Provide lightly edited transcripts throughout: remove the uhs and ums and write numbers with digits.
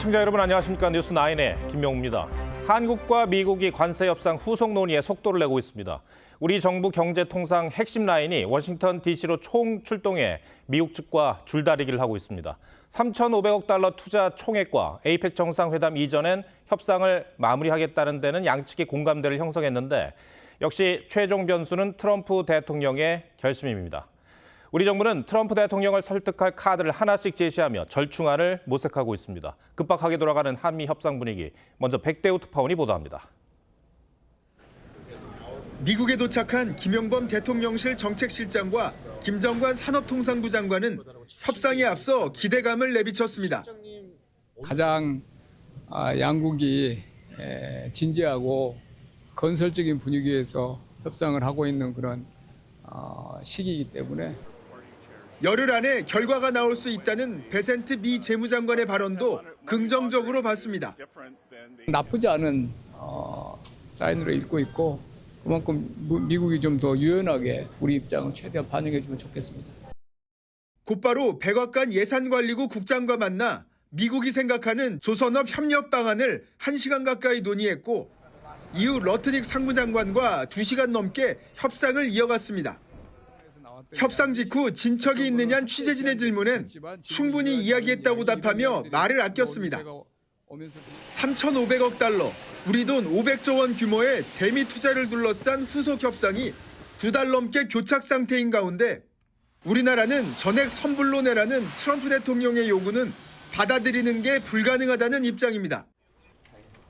시청자 여러분 안녕하십니까. 뉴스9의 김명우입니다. 한국과 미국이 관세 협상 후속 논의에 속도를 내고 있습니다. 우리 정부 경제통상 핵심 라인이 워싱턴 DC로 총 출동해 미국 측과 줄다리기를 하고 있습니다. 3,500억 달러 투자 총액과 에이펙 정상회담 이전엔 협상을 마무리하겠다는 데는 양측의 공감대를 형성했는데 역시 최종 변수는 트럼프 대통령의 결심입니다. 우리 정부는 트럼프 대통령을 설득할 카드를 하나씩 제시하며 절충안을 모색하고 있습니다. 급박하게 돌아가는 한미 협상 분위기, 먼저 백대우 특파원이 보도합니다. 미국에 도착한 김용범 대통령실 정책실장과 김정관 산업통상부 장관은 협상에 앞서 기대감을 내비쳤습니다. 가장 양국이 진지하고 건설적인 분위기에서 협상을 하고 있는 그런 시기이기 때문에 열흘 안에 결과가 나올 수 있다는 베센트 미 재무장관의 발언도 긍정적으로 봤습니다. 나쁘지 않은 사인으로 읽고 있고 그만큼 미국이 좀 더 유연하게 우리 입장을 최대한 반영해 주면 좋겠습니다. 곧바로 백악관 예산관리국 국장과 만나 미국이 생각하는 조선업 협력 방안을 1시간 가까이 논의했고 이후 러트닉 상무장관과 2시간 넘게 협상을 이어갔습니다. 협상 직후 진척이 있느냐는 취재진의 질문엔 충분히 이야기했다고 답하며 말을 아꼈습니다. 3,500억 달러, 우리 돈 500조 원 규모의 대미 투자를 둘러싼 후속 협상이 2달 넘게 교착 상태인 가운데 우리나라는 전액 선불로 내라는 트럼프 대통령의 요구는 받아들이는 게 불가능하다는 입장입니다.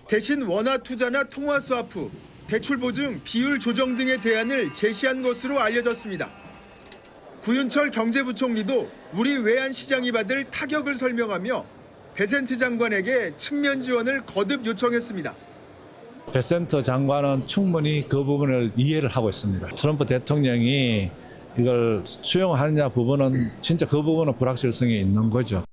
대신 원화 투자나 통화 스와프, 대출 보증, 비율 조정 등의 대안을 제시한 것으로 알려졌습니다. 구윤철 경제부총리도 우리 외환 시장이 받을 타격을 설명하며 베센트 장관에게 측면 지원을 거듭 요청했습니다. 베센트 장관은 충분히 그 부분을 이해를 하고 있습니다. 트럼프 대통령이 이걸 수용하느냐 부분은 진짜 그 부분은 불확실성이 있는 거죠.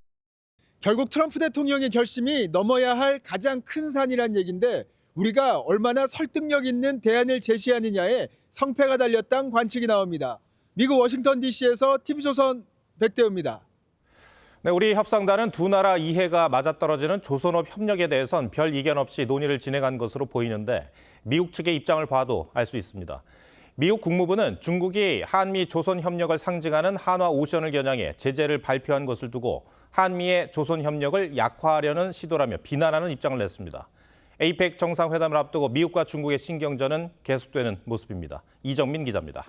결국 트럼프 대통령의 결심이 넘어야 할 가장 큰 산이란 얘기인데 우리가 얼마나 설득력 있는 대안을 제시하느냐에 성패가 달렸다는 관측이 나옵니다. 미국 워싱턴 DC에서 TV조선 백대우입니다. 네, 우리 협상단은 두 나라 이해가 맞아떨어지는 조선업 협력에 대해선 별 이견 없이 논의를 진행한 것으로 보이는데 미국 측의 입장을 봐도 알 수 있습니다. 미국 국무부는 중국이 한미 조선 협력을 상징하는 한화 오션을 겨냥해 제재를 발표한 것을 두고 한미의 조선 협력을 약화하려는 시도라며 비난하는 입장을 냈습니다. 에이펙 정상회담을 앞두고 미국과 중국의 신경전은 계속되는 모습입니다. 이정민 기자입니다.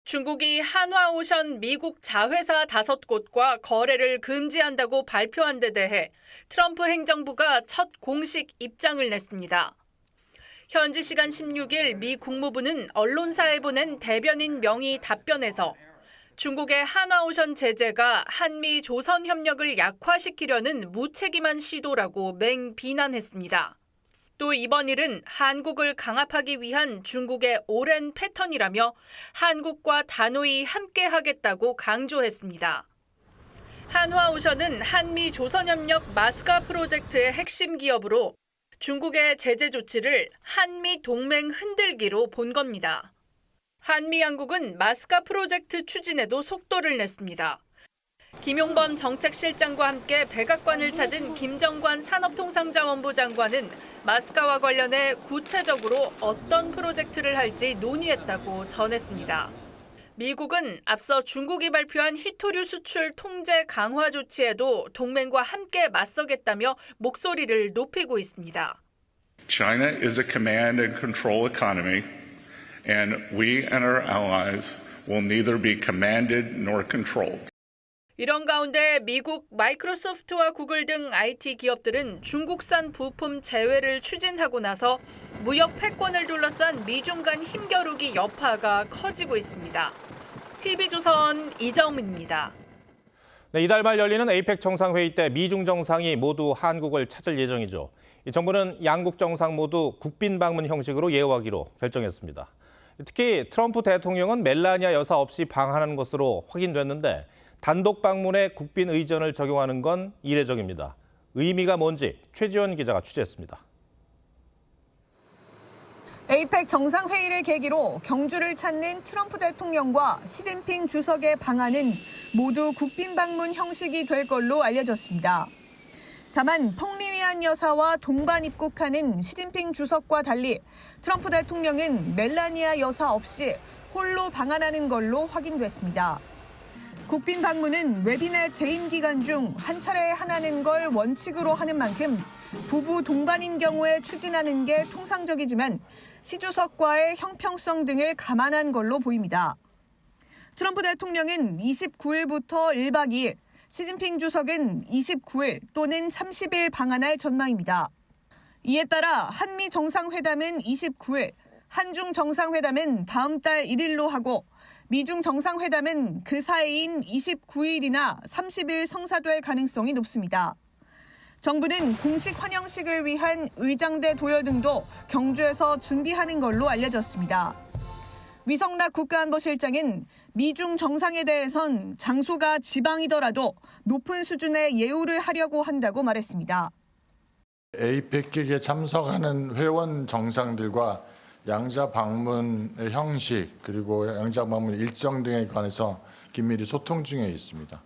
중국이 한화오션 미국 자회사 5곳과 거래를 금지한다고 발표한 데 대해 트럼프 행정부가 첫 공식 입장을 냈습니다. 현지 시간 16일 미 국무부는 언론사에 보낸 대변인 명의 답변에서 중국의 한화오션 제재가 한미 조선 협력을 약화시키려는 무책임한 시도라고 맹비난했습니다. 또 이번 일은 한국을 강압하기 위한 중국의 오랜 패턴이라며 한국과 단호히 함께하겠다고 강조했습니다. 한화오션은 한미 조선협력 마스카 프로젝트의 핵심 기업으로 중국의 제재 조치를 한미 동맹 흔들기로 본 겁니다. 한미 양국은 마스카 프로젝트 추진에도 속도를 냈습니다. 김용범 정책실장과 함께 백악관을 찾은 김정관 산업통상자원부 장관은 마스카와 관련해 구체적으로 어떤 프로젝트를 할지 논의했다고 전했습니다. 미국은 앞서 중국이 발표한 희토류 수출 통제 강화 조치에도 동맹과 함께 맞서겠다며 목소리를 높이고 있습니다. China is a command and control economy, and we and our allies will neither be commanded nor controlled. 이런 가운데 미국 마이크로소프트와 구글 등 IT 기업들은 중국산 부품 제외를 추진하고 나서 무역 패권을 둘러싼 미중 간 힘겨루기 여파가 커지고 있습니다. TV조선 이정민입니다. 네, 이달 말 열리는 에이펙 정상회의 때 미중 정상이 모두 한국을 찾을 예정이죠. 정부는 양국 정상 모두 국빈 방문 형식으로 예우하기로 결정했습니다. 특히 트럼프 대통령은 멜라니아 여사 없이 방한하는 것으로 확인됐는데 단독 방문에 국빈 의전을 적용하는 건 이례적입니다. 의미가 뭔지 최지원 기자가 취재했습니다. 에이펙 정상회의를 계기로 경주를 찾는 트럼프 대통령과 시진핑 주석의 방안은 모두 국빈 방문 형식이 될 걸로 알려졌습니다. 다만 펑리위안 여사와 동반 입국하는 시진핑 주석과 달리 트럼프 대통령은 멜라니아 여사 없이 홀로 방한하는 걸로 확인됐습니다. 국빈 방문은 웨비나 재임 기간 중 한 차례에 하나는 걸 원칙으로 하는 만큼 부부 동반인 경우에 추진하는 게 통상적이지만 시 주석과의 형평성 등을 감안한 걸로 보입니다. 트럼프 대통령은 29일부터 1박 2일, 시진핑 주석은 29일 또는 30일 방한할 전망입니다. 이에 따라 한미 정상회담은 29일, 한중 정상회담은 다음 달 1일로 하고 미중 정상회담은 그 사이인 29일이나 30일 성사될 가능성이 높습니다. 정부는 공식 환영식을 위한 의장대 도열 등도 경주에서 준비하는 걸로 알려졌습니다. 위성락 국가안보실장은 미중 정상에 대해선 장소가 지방이더라도 높은 수준의 예우를 하려고 한다고 말했습니다. 에이펙에 참석하는 회원 정상들과 양자 방문의 형식 그리고 양자 방문 일정 등에 관해서 긴밀히 소통 중에 있습니다.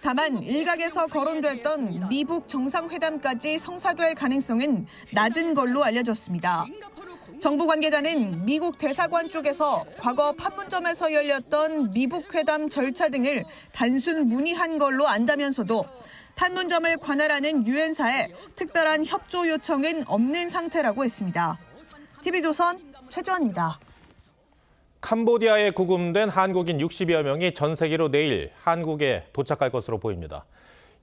다만 일각에서 거론됐던 미북 정상회담까지 성사될 가능성은 낮은 걸로 알려졌습니다. 정부 관계자는 미국 대사관 쪽에서 과거 판문점에서 열렸던 미북 회담 절차 등을 단순 문의한 걸로 안다면서도 판문점을 관할하는 유엔사에 특별한 협조 요청은 없는 상태라고 했습니다. TV조선 최주환입니다. 캄보디아에 구금된 한국인 60여 명이 전 세계로 내일 한국에 도착할 것으로 보입니다.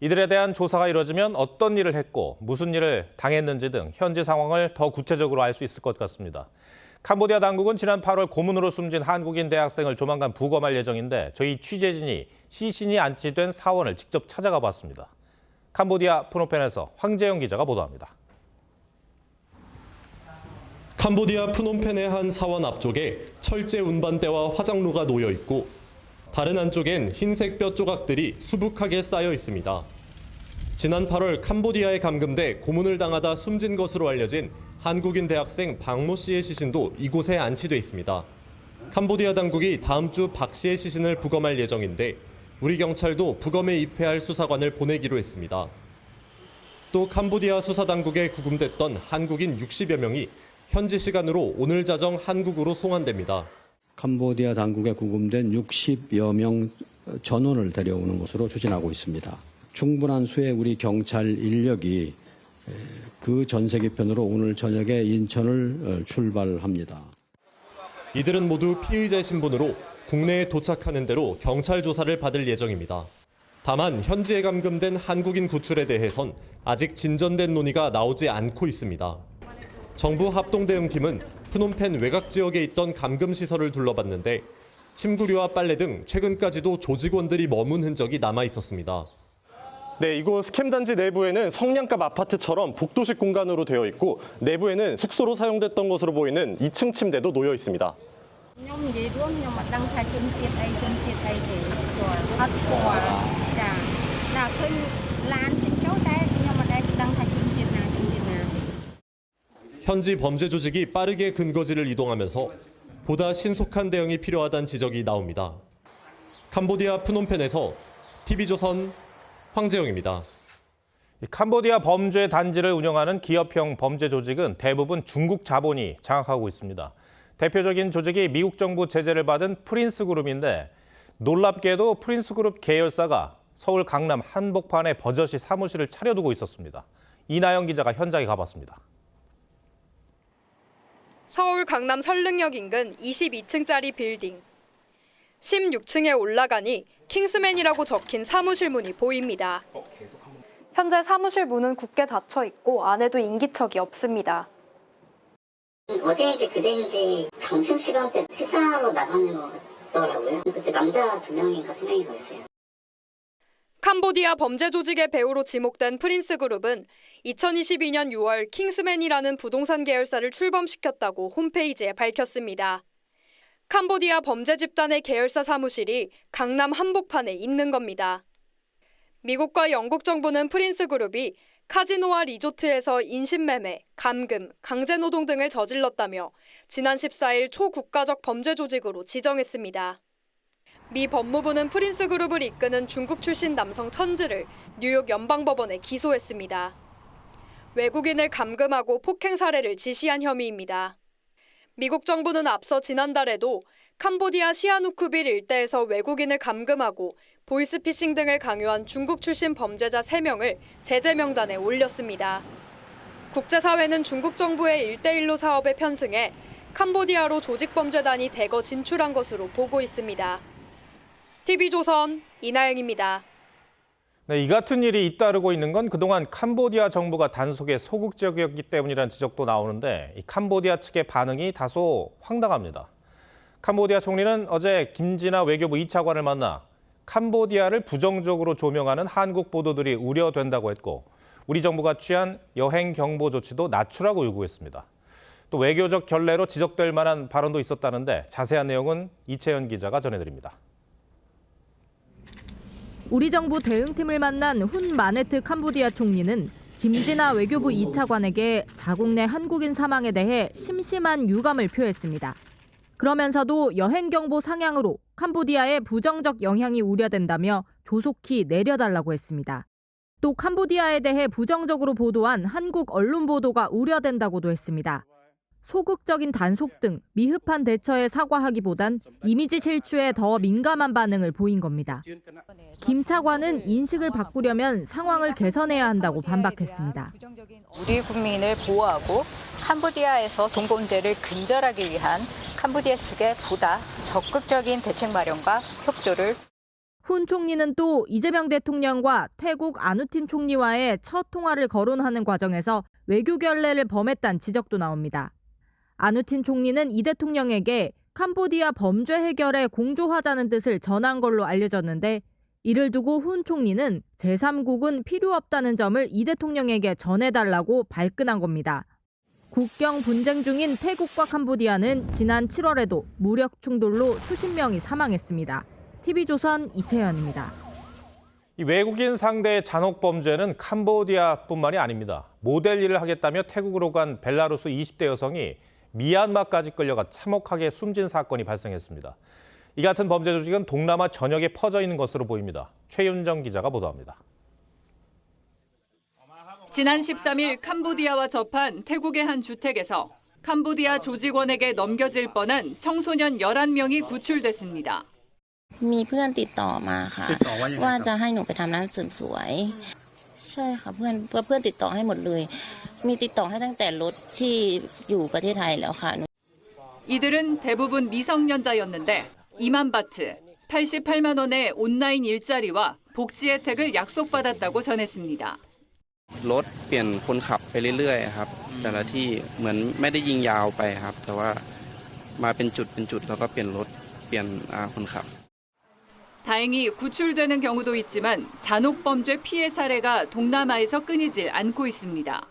이들에 대한 조사가 이뤄지면 어떤 일을 했고 무슨 일을 당했는지 등 현지 상황을 더 구체적으로 알 수 있을 것 같습니다. 캄보디아 당국은 지난 8월 고문으로 숨진 한국인 대학생을 조만간 부검할 예정인데 저희 취재진이 시신이 안치된 사원을 직접 찾아가 봤습니다. 캄보디아 프놈펜에서 황재영 기자가 보도합니다. 캄보디아 프놈펜의 한 사원 앞쪽에 철제 운반대와 화장로가 놓여 있고 다른 한쪽엔 흰색 뼈 조각들이 수북하게 쌓여 있습니다. 지난 8월 캄보디아에 감금돼 고문을 당하다 숨진 것으로 알려진 한국인 대학생 박모 씨의 시신도 이곳에 안치돼 있습니다. 캄보디아 당국이 다음 주 박 씨의 시신을 부검할 예정인데 우리 경찰도 부검에 입회할 수사관을 보내기로 했습니다. 또 캄보디아 수사당국에 구금됐던 한국인 60여 명이 현지 시간으로 오늘 자정 한국으로 송환됩니다. 캄보디아 당국에 구금된 60여 명 전원을 데려오는 것으로 추진하고 있습니다. 충분한 수의 우리 경찰 인력이 그 전세계편으로 오늘 저녁에 인천을 출발합니다. 이들은 모두 피의자 신분으로 국내에 도착하는 대로 경찰 조사를 받을 예정입니다. 다만 현지에 감금된 한국인 구출에 대해선 아직 진전된 논의가 나오지 않고 있습니다. 정부 합동대응팀은 프놈펜 외곽 지역에 있던 감금 시설을 둘러봤는데 침구류와 빨래 등 최근까지도 조직원들이 머문 흔적이 남아 있었습니다. 네, 이곳 스캠 단지 내부에는 성냥갑 아파트처럼 복도식 공간으로 되어 있고 내부에는 숙소로 사용됐던 것으로 보이는 2층 침대도 놓여 있습니다. 현지 범죄 조직이 빠르게 근거지를 이동하면서 보다 신속한 대응이 필요하다는 지적이 나옵니다. 캄보디아 프놈펜에서 TV조선 황재영입니다. 캄보디아 범죄 단지를 운영하는 기업형 범죄 조직은 대부분 중국 자본이 장악하고 있습니다. 대표적인 조직이 미국 정부 제재를 받은 프린스그룹인데 놀랍게도 프린스그룹 계열사가 서울 강남 한복판에 버젓이 사무실을 차려두고 있었습니다. 이나영 기자가 현장에 가봤습니다. 서울 강남 설릉역 인근 22층짜리 빌딩. 16층에 올라가니 킹스맨이라고 적힌 사무실 문이 보입니다. 현재 사무실 문은 굳게 닫혀 있고 안에도 인기척이 없습니다. 어제인지 그제인지 점심시간 때 식사하러 나가는 거더라고요. 그때 남자 2명인가 3명이 그랬어요. 캄보디아 범죄 조직의 배우로 지목된 프린스그룹은 2022년 6월 킹스맨이라는 부동산 계열사를 출범시켰다고 홈페이지에 밝혔습니다. 캄보디아 범죄 집단의 계열사 사무실이 강남 한복판에 있는 겁니다. 미국과 영국 정부는 프린스그룹이 카지노와 리조트에서 인신매매, 감금, 강제노동 등을 저질렀다며 지난 14일 초국가적 범죄 조직으로 지정했습니다. 미 법무부는 프린스 그룹을 이끄는 중국 출신 남성 천지를 뉴욕 연방법원에 기소했습니다. 외국인을 감금하고 폭행 사례를 지시한 혐의입니다. 미국 정부는 앞서 지난달에도 캄보디아 시아누쿠빌 일대에서 외국인을 감금하고 보이스피싱 등을 강요한 중국 출신 범죄자 3명을 제재 명단에 올렸습니다. 국제사회는 중국 정부의 1대1로 사업에 편승해 캄보디아로 조직범죄단이 대거 진출한 것으로 보고 있습니다. TV조선 이나영입니다. 네, 이 같은 일이 잇따르고 있는 건 그동안 캄보디아 정부가 단속에 소극적이었기 때문이라는 지적도 나오는데 이 캄보디아 측의 반응이 다소 황당합니다. 캄보디아 총리는 어제 김진아 외교부 2차관을 만나 캄보디아를 부정적으로 조명하는 한국 보도들이 우려된다고 했고 우리 정부가 취한 여행 경보 조치도 낮추라고 요구했습니다. 또 외교적 결례로 지적될 만한 발언도 있었다는데 자세한 내용은 이채연 기자가 전해드립니다. 우리 정부 대응팀을 만난 훈 마네트 캄보디아 총리는 김진아 외교부 2차관에게 자국 내 한국인 사망에 대해 심심한 유감을 표했습니다. 그러면서도 여행 경보 상향으로 캄보디아의 부정적 영향이 우려된다며 조속히 내려달라고 했습니다. 또 캄보디아에 대해 부정적으로 보도한 한국 언론 보도가 우려된다고도 했습니다. 소극적인 단속 등 미흡한 대처에 사과하기보단 이미지 실추에 더 민감한 반응을 보인 겁니다. 김 차관은 인식을 바꾸려면 상황을 개선해야 한다고 반박했습니다. 우리 국민을 보호하고 캄보디아에서 동범죄를 근절하기 위한 캄보디아 측의 보다 적극적인 대책 마련과 협조를. 훈 총리는 또 이재명 대통령과 태국 아누틴 총리와의 첫 통화를 거론하는 과정에서 외교 결례를 범했다는 지적도 나옵니다. 아누틴 총리는 이 대통령에게 캄보디아 범죄 해결에 공조하자는 뜻을 전한 걸로 알려졌는데 이를 두고 훈 총리는 제3국은 필요 없다는 점을 이 대통령에게 전해달라고 발끈한 겁니다. 국경 분쟁 중인 태국과 캄보디아는 지난 7월에도 무력 충돌로 수십 명이 사망했습니다. TV조선 이채연입니다. 이 외국인 상대의 잔혹 범죄는 캄보디아뿐만이 아닙니다. 모델 일을 하겠다며 태국으로 간 벨라루스 20대 여성이 미얀마까지 끌려가 참혹하게 숨진 사건이 발생했습니다. 이 같은 범죄 조직은 동남아 전역에 퍼져 있는 것으로 보입니다. 최윤정 기자가 보도합니다. 지난 13일 캄보디아와 접한 태국의 한 주택에서 캄보디아 조직원에게 넘겨질 뻔한 청소년 11명이 구출됐습니다. มีเพื่อนติดต่อมาค่ะว่าจะให้หนูไปทำร้านเสริมสวยใช่ค่ะเพื่อนติดต่อให้หมดเลยมีติดต่อให้ตั้งแต่รถที่อยู่ประเทศไทยแล้วค่ะ 이들은 대부분 미성년자였는데 2만 바트, 88만 원의 온라인 일자리와 복지 혜택을 약속받았다고 전했습니다. รถเปลี่ยนคนขับไปเรื่อยๆครับแต่ละที่เหมือนไม่ได้ยิงยาวไปครับแต่ว่ามาเป็นจุดแล้วก็เปลี่ยนรถเปลี่ยนคนขับ 다행히 구출되는 경우도 있지만 잔혹 범죄 피해 사례가 동남아에서 끊이질 않고 있습니다.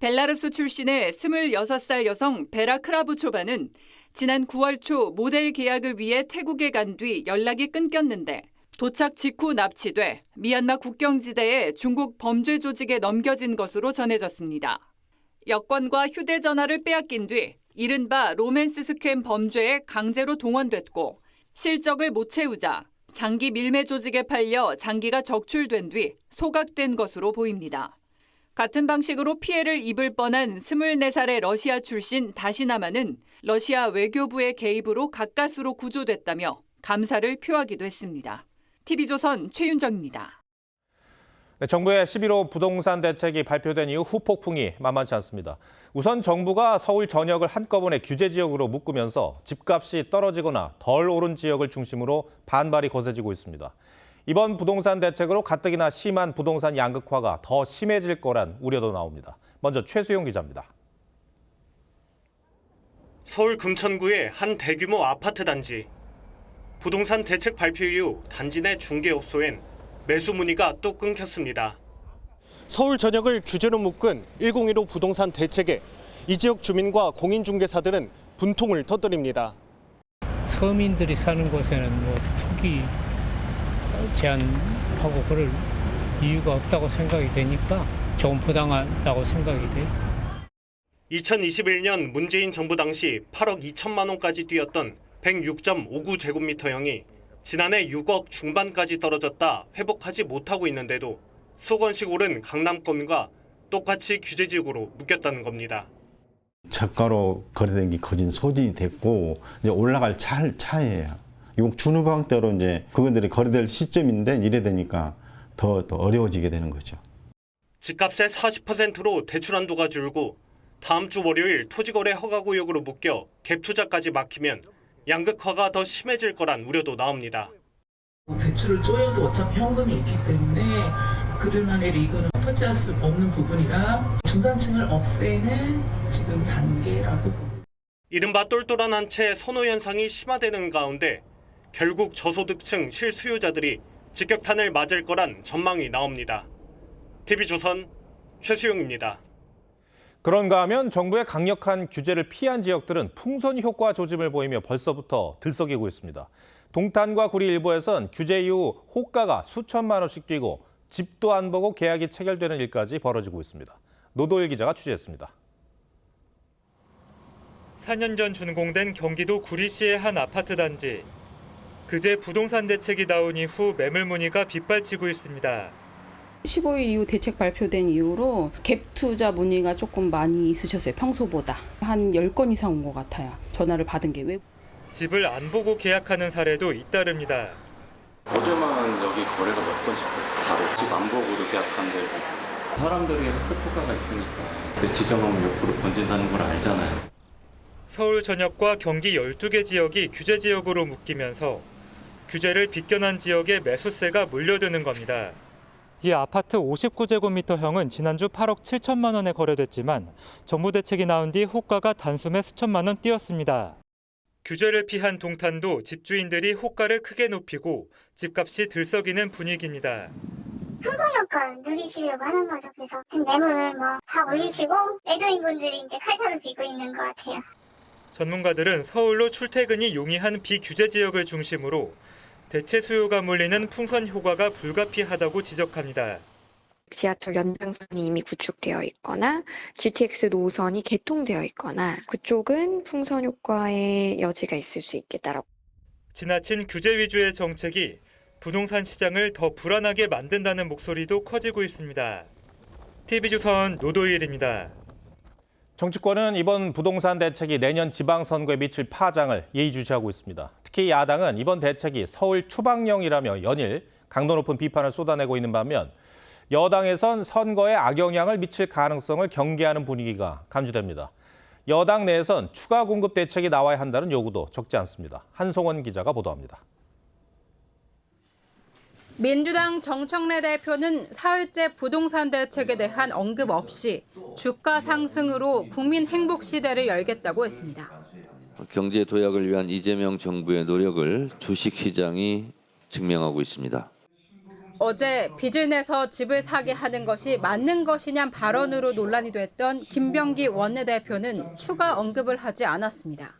벨라루스 출신의 26살 여성 베라 크라부초바는 지난 9월 초 모델 계약을 위해 태국에 간 뒤 연락이 끊겼는데 도착 직후 납치돼 미얀마 국경지대에 중국 범죄 조직에 넘겨진 것으로 전해졌습니다. 여권과 휴대전화를 빼앗긴 뒤 이른바 로맨스 스캠 범죄에 강제로 동원됐고 실적을 못 채우자 장기 밀매 조직에 팔려 장기가 적출된 뒤 소각된 것으로 보입니다. 같은 방식으로 피해를 입을 뻔한 24살의 러시아 출신 다시나마는 러시아 외교부의 개입으로 가까스로 구조됐다며 감사를 표하기도 했습니다. TV조선 최윤정입니다. 네, 정부의 11호 부동산 대책이 발표된 이후 후폭풍이 만만치 않습니다. 우선 정부가 서울 전역을 한꺼번에 규제 지역으로 묶으면서 집값이 떨어지거나 덜 오른 지역을 중심으로 반발이 거세지고 있습니다. 이번 부동산 대책으로 가뜩이나 심한 부동산 양극화가 더 심해질 거란 우려도 나옵니다. 먼저 최수용 기자입니다. 서울 금천구의 한 대규모 아파트 단지. 부동산 대책 발표 이후 단지 내 중개업소엔 매수 문의가 뚝 끊겼습니다. 서울 전역을 규제로 묶은 1015 부동산 대책에 이 지역 주민과 공인중개사들은 분통을 터뜨립니다. 서민들이 사는 곳에는 투기 제한하고 그럴 이유가 없다고 생각이 되니까 조금 부당하다고 생각이 돼요. 2021년 문재인 정부 당시 8억 2천만 원까지 뛰었던 106.59제곱미터형이 지난해 6억 중반까지 떨어졌다 회복하지 못하고 있는데도 수억원씩 오른 강남권과 똑같이 규제지역으로 묶였다는 겁니다. 저가로 거래된 게 거진 소진이 됐고 이제 올라갈 차예요. 이 준후방대로 이제 그것들이 거래될 시점인데 이래 되니까 더 어려워지게 되는 거죠. 집값의 40%로 대출 한도가 줄고 다음 주 월요일 토지거래 허가구역으로 묶여 갭투자까지 막히면 양극화가 더 심해질 거란 우려도 나옵니다. 대출을 쪼여도 어차피 현금이 있기 때문에 그들만의 리그는 터치할 수 없는 부분이라 중산층을 없애는 지금 단계라고 봅니다. 이른바 똘똘한 한 채 선호 현상이 심화되는 가운데 결국 저소득층 실수요자들이 직격탄을 맞을 거란 전망이 나옵니다. TV조선 최수용입니다. 그런가 하면 정부의 강력한 규제를 피한 지역들은 풍선 효과 조짐을 보이며 벌써부터 들썩이고 있습니다. 동탄과 구리 일부에선 규제 이후 호가가 수천만 원씩 뛰고 집도 안 보고 계약이 체결되는 일까지 벌어지고 있습니다. 노도일 기자가 취재했습니다. 4년 전 준공된 경기도 구리시의 한 아파트 단지. 그제 부동산 대책이 나온 이후 매물 문의가 빗발치고 있습니다. 15일 이후 대책 발표된 이후로 갭 투자 문의가 조금 많이 있으셨어요. 평소보다. 한 10건 이상 온 것 같아요. 전화를 받은 게. 왜? 집을 안 보고 계약하는 사례도 잇따릅니다. 어제만 여기 거래가 몇 건씩 됐어요. 바로 집 안 보고도 계약한 데고. 사람들이 학습 효과가 있으니까 내 지정하면 옆으로 번진다는 걸 알잖아요. 서울 전역과 경기 12개 지역이 규제 지역으로 묶이면서 규제를 비껴난 지역에 매수세가 몰려드는 겁니다. 이 아파트 59제곱미터형은 지난주 8억 7천만 원에 거래됐지만 정부 대책이 나온 뒤 호가가 단숨에 수천만 원 뛰었습니다. 규제를 피한 동탄도 집주인들이 호가를 크게 높이고 집값이 들썩이는 분위기입니다. 풍선효과를 누리시려고 하는 거죠. 그래서 지금 매물을 다 올리시고 애도인분들이 이제 칼자루 쥐고 있는 것 같아요. 전문가들은 서울로 출퇴근이 용이한 비규제 지역을 중심으로 대체 수요가 몰리는 풍선 효과가 불가피하다고 지적합니다. 지하철 연장선이 이미 구축되어 있거나 GTX 노선이 개통되어 있거나 그쪽은 풍선 효과의 여지가 있을 수 있겠다라고. 지나친 규제 위주의 정책이 부동산 시장을 더 불안하게 만든다는 목소리도 커지고 있습니다. TV조선 노도일입니다. 정치권은 이번 부동산 대책이 내년 지방선거에 미칠 파장을 예의주시하고 있습니다. 특히 야당은 이번 대책이 서울 추방령이라며 연일 강도 높은 비판을 쏟아내고 있는 반면 여당에선 선거에 악영향을 미칠 가능성을 경계하는 분위기가 감지됩니다. 여당 내에선 추가 공급 대책이 나와야 한다는 요구도 적지 않습니다. 한송원 기자가 보도합니다. 민주당 정청래 대표는 사흘째 부동산 대책에 대한 언급 없이 주가 상승으로 국민 행복 시대를 열겠다고 했습니다. 경제 도약을 위한 이재명 정부의 노력을 주식시장이 증명하고 있습니다. 어제 빚을 내서 집을 사게 하는 것이 맞는 것이냐 발언으로 논란이 됐던 김병기 원내대표는 추가 언급을 하지 않았습니다.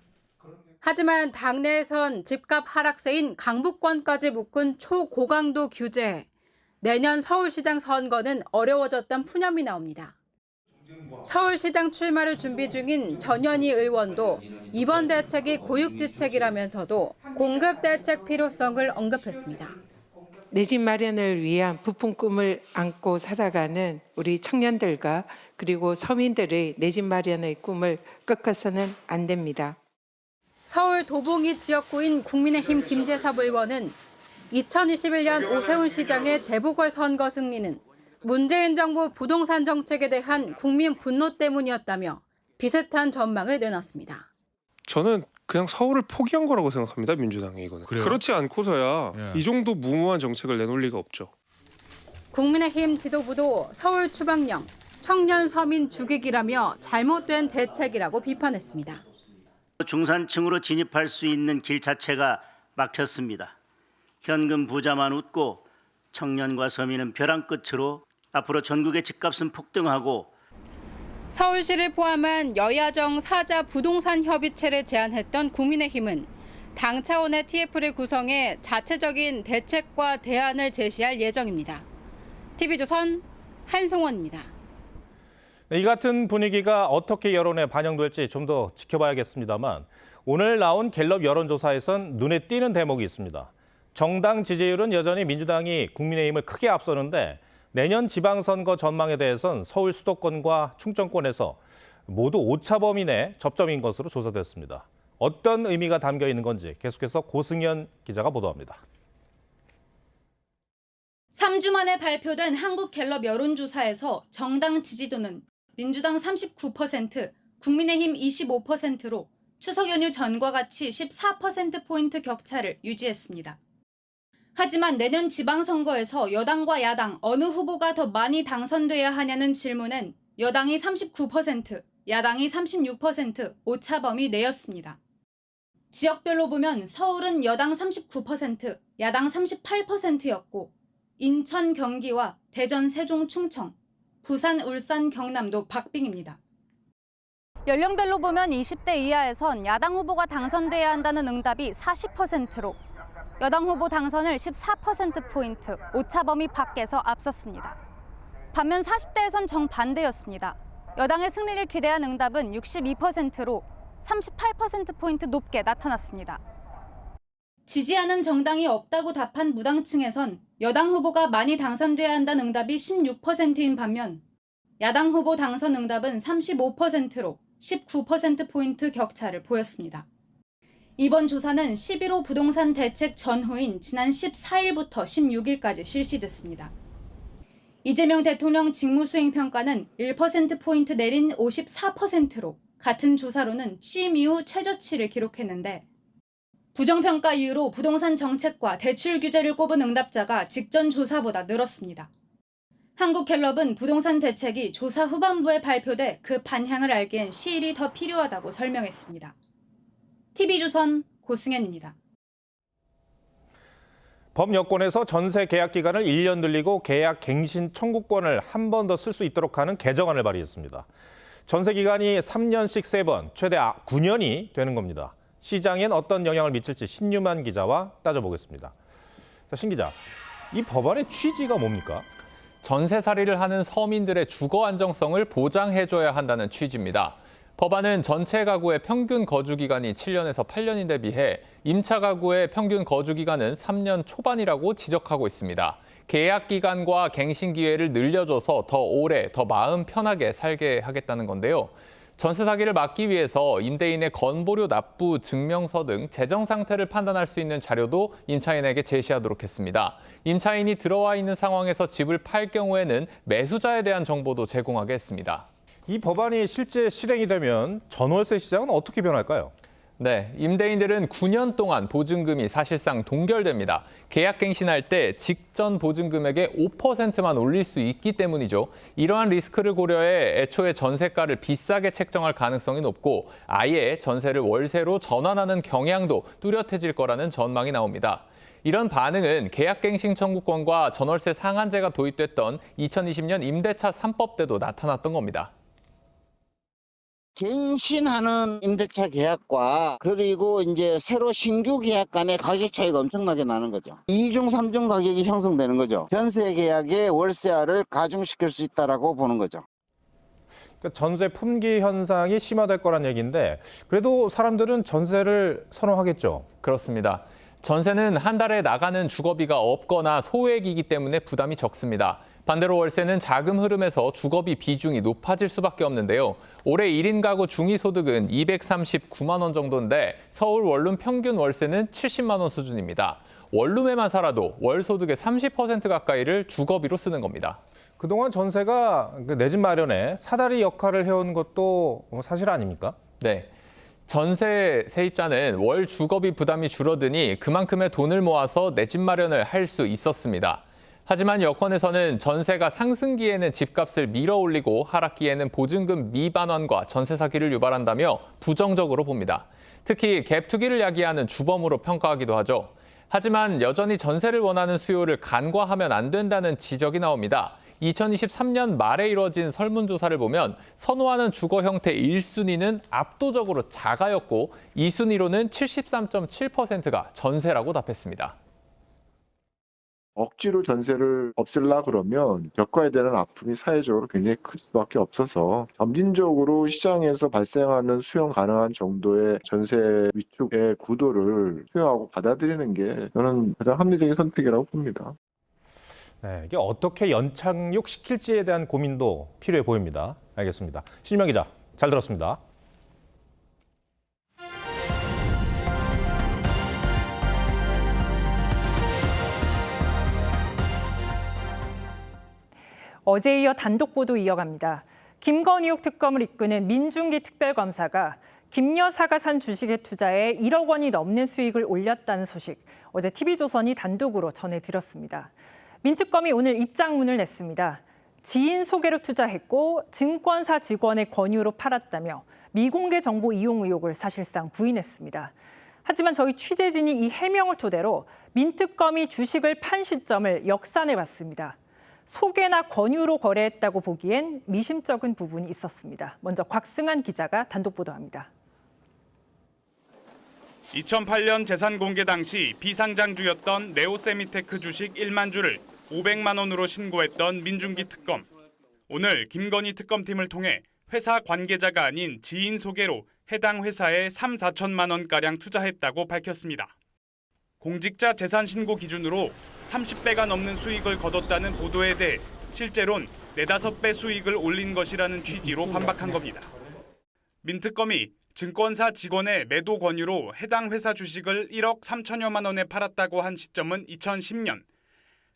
하지만 당내에선 집값 하락세인 강북권까지 묶은 초고강도 규제에 내년 서울시장 선거는 어려워졌다는 푸념이 나옵니다. 서울시장 출마를 준비 중인 전현희 의원도 이번 대책이 고육지책이라면서도 공급 대책 필요성을 언급했습니다. 내 집 마련을 위한 부푼 꿈을 안고 살아가는 우리 청년들과 그리고 서민들의 내 집 마련의 꿈을 꺾어서는 안 됩니다. 서울 도봉이 지역구인 국민의힘 김재섭 의원은 2021년 오세훈 시장의 재보궐선거 승리는 문재인 정부 부동산 정책에 대한 국민 분노 때문이었다며 비슷한 전망을 내놨습니다. 저는 그냥 서울을 포기한 거라고 생각합니다. 민주당이 이거는. 그래요? 그렇지 않고서야 이 정도 무모한 정책을 내놓을 리가 없죠. 국민의힘 지도부도 서울 추방령, 청년 서민 죽이기라며 잘못된 대책이라고 비판했습니다. 중산층으로 진입할 수 있는 길 자체가 막혔습니다. 현금 부자만 웃고 청년과 서민은 벼랑 끝으로 앞으로 전국의 집값은 폭등하고 서울시를 포함한 여야정 사자 부동산 협의체를 제안했던 국민의힘은 당 차원의 TF를 구성해 자체적인 대책과 대안을 제시할 예정입니다. TV조선 한송원입니다. 이 같은 분위기가 어떻게 여론에 반영될지 좀 더 지켜봐야겠습니다만 오늘 나온 갤럽 여론조사에선 눈에 띄는 대목이 있습니다. 정당 지지율은 여전히 민주당이 국민의힘을 크게 앞서는데 내년 지방선거 전망에 대해선 서울 수도권과 충청권에서 모두 오차범위 내 접점인 것으로 조사됐습니다. 어떤 의미가 담겨 있는 건지 계속해서 고승현 기자가 보도합니다. 3주 만에 발표된 한국갤럽 여론조사에서 정당 지지도는 민주당 39%, 국민의힘 25%로 추석 연휴 전과 같이 14%포인트 격차를 유지했습니다. 하지만 내년 지방선거에서 여당과 야당 어느 후보가 더 많이 당선돼야 하냐는 질문엔 여당이 39%, 야당이 36% 오차범위 내였습니다. 지역별로 보면 서울은 여당 39%, 야당 38%였고 인천, 경기와 대전, 세종, 충청, 부산, 울산, 경남도 박빙입니다. 연령별로 보면 20대 이하에선 야당 후보가 당선돼야 한다는 응답이 40%로 여당 후보 당선을 14%포인트 오차범위 밖에서 앞섰습니다. 반면 40대에선 정반대였습니다. 여당의 승리를 기대한 응답은 62%로 38%포인트 높게 나타났습니다. 지지하는 정당이 없다고 답한 무당층에선 여당 후보가 많이 당선돼야 한다는 응답이 16%인 반면 야당 후보 당선 응답은 35%로 19%포인트 격차를 보였습니다. 이번 조사는 11호 부동산 대책 전후인 지난 14일부터 16일까지 실시됐습니다. 이재명 대통령 직무수행평가는 1%포인트 내린 54%로 같은 조사로는 취임 이후 최저치를 기록했는데 부정평가 이유로 부동산 정책과 대출 규제를 꼽은 응답자가 직전 조사보다 늘었습니다. 한국갤럽은 부동산 대책이 조사 후반부에 발표돼 그 반향을 알기엔 시일이 더 필요하다고 설명했습니다. TV조선 고승현입니다. 법여권에서 전세 계약 기간을 1년 늘리고 계약 갱신 청구권을 한 번 더 쓸 수 있도록 하는 개정안을 발의했습니다. 전세 기간이 3년씩 3번, 최대 9년이 되는 겁니다. 시장엔 어떤 영향을 미칠지 신유만 기자와 따져보겠습니다. 자, 신 기자, 이 법안의 취지가 뭡니까? 전세살이를 하는 서민들의 주거 안정성을 보장해줘야 한다는 취지입니다. 법안은 전체 가구의 평균 거주기간이 7년에서 8년인데 비해 임차 가구의 평균 거주기간은 3년 초반이라고 지적하고 있습니다. 계약 기간과 갱신 기회를 늘려줘서 더 오래, 더 마음 편하게 살게 하겠다는 건데요. 전세 사기를 막기 위해서 임대인의 건보료 납부 증명서 등 재정 상태를 판단할 수 있는 자료도 임차인에게 제시하도록 했습니다. 임차인이 들어와 있는 상황에서 집을 팔 경우에는 매수자에 대한 정보도 제공하게 했습니다. 이 법안이 실제 실행이 되면 전월세 시장은 어떻게 변할까요? 네, 임대인들은 9년 동안 보증금이 사실상 동결됩니다. 계약 갱신할 때 직전 보증금액의 5%만 올릴 수 있기 때문이죠. 이러한 리스크를 고려해 애초에 전세가를 비싸게 책정할 가능성이 높고 아예 전세를 월세로 전환하는 경향도 뚜렷해질 거라는 전망이 나옵니다. 이런 반응은 계약갱신 청구권과 전월세 상한제가 도입됐던 2020년 임대차 3법 때도 나타났던 겁니다. 갱신하는 임대차 계약과 그리고 이제 새로 신규 계약 간의 가격 차이가 엄청나게 나는 거죠. 2중, 3중 가격이 형성되는 거죠. 전세 계약의 월세화를 가중시킬 수 있다라고 보는 거죠. 그러니까 전세 품귀 현상이 심화될 거란 얘기인데 그래도 사람들은 전세를 선호하겠죠. 그렇습니다. 전세는 한 달에 나가는 주거비가 없거나 소액이기 때문에 부담이 적습니다. 반대로 월세는 자금 흐름에서 주거비 비중이 높아질 수밖에 없는데요. 올해 1인 가구 중위소득은 239만 원 정도인데 서울 원룸 평균 월세는 70만 원 수준입니다. 원룸에만 살아도 월 소득의 30% 가까이를 주거비로 쓰는 겁니다. 그동안 전세가 내 집 마련에 사다리 역할을 해온 것도 사실 아닙니까? 네. 전세 세입자는 월 주거비 부담이 줄어드니 그만큼의 돈을 모아서 내 집 마련을 할 수 있었습니다. 하지만 여권에서는 전세가 상승기에는 집값을 밀어올리고 하락기에는 보증금 미반환과 전세 사기를 유발한다며 부정적으로 봅니다. 특히 갭 투기를 야기하는 주범으로 평가하기도 하죠. 하지만 여전히 전세를 원하는 수요를 간과하면 안 된다는 지적이 나옵니다. 2023년 말에 이뤄진 설문조사를 보면 선호하는 주거 형태 1순위는 압도적으로 자가였고 2순위로는 73.7%가 전세라고 답했습니다. 억지로 전세를 없앨라 그러면 겪어야 되는 아픔이 사회적으로 굉장히 클 수밖에 없어서 점진적으로 시장에서 발생하는 수용 가능한 정도의 전세 위축의 구도를 수용하고 받아들이는 게 저는 가장 합리적인 선택이라고 봅니다. 네, 이게 어떻게 연착륙시킬지에 대한 고민도 필요해 보입니다. 알겠습니다. 신유명 기자, 잘 들었습니다. 어제에 이어 단독 보도 이어갑니다. 김건희욱 특검을 이끄는 민중기 특별검사가 김 여사가 산 주식에 투자해 1억 원이 넘는 수익을 올렸다는 소식, 어제 TV조선이 단독으로 전해드렸습니다. 민 특검이 오늘 입장문을 냈습니다. 지인 소개로 투자했고 증권사 직원의 권유로 팔았다며 미공개 정보 이용 의혹을 사실상 부인했습니다. 하지만 저희 취재진이 이 해명을 토대로 민 특검이 주식을 판 시점을 역산해봤습니다. 소개나 권유로 거래했다고 보기엔 미심쩍은 부분이 있었습니다. 먼저 곽승한 기자가 단독 보도합니다. 2008년 재산 공개 당시 비상장주였던 네오세미테크 주식 1만 주를 500만 원으로 신고했던 민중기 특검. 오늘 김건희 특검팀을 통해 회사 관계자가 아닌 지인 소개로 해당 회사에 3, 4천만 원가량 투자했다고 밝혔습니다. 공직자 재산 신고 기준으로 30배가 넘는 수익을 거뒀다는 보도에 대해 실제론 4-5배 수익을 올린 것이라는 취지로 반박한 겁니다. 민특검이 증권사 직원의 매도 권유로 해당 회사 주식을 1억 3천여만 원에 팔았다고 한 시점은 2010년.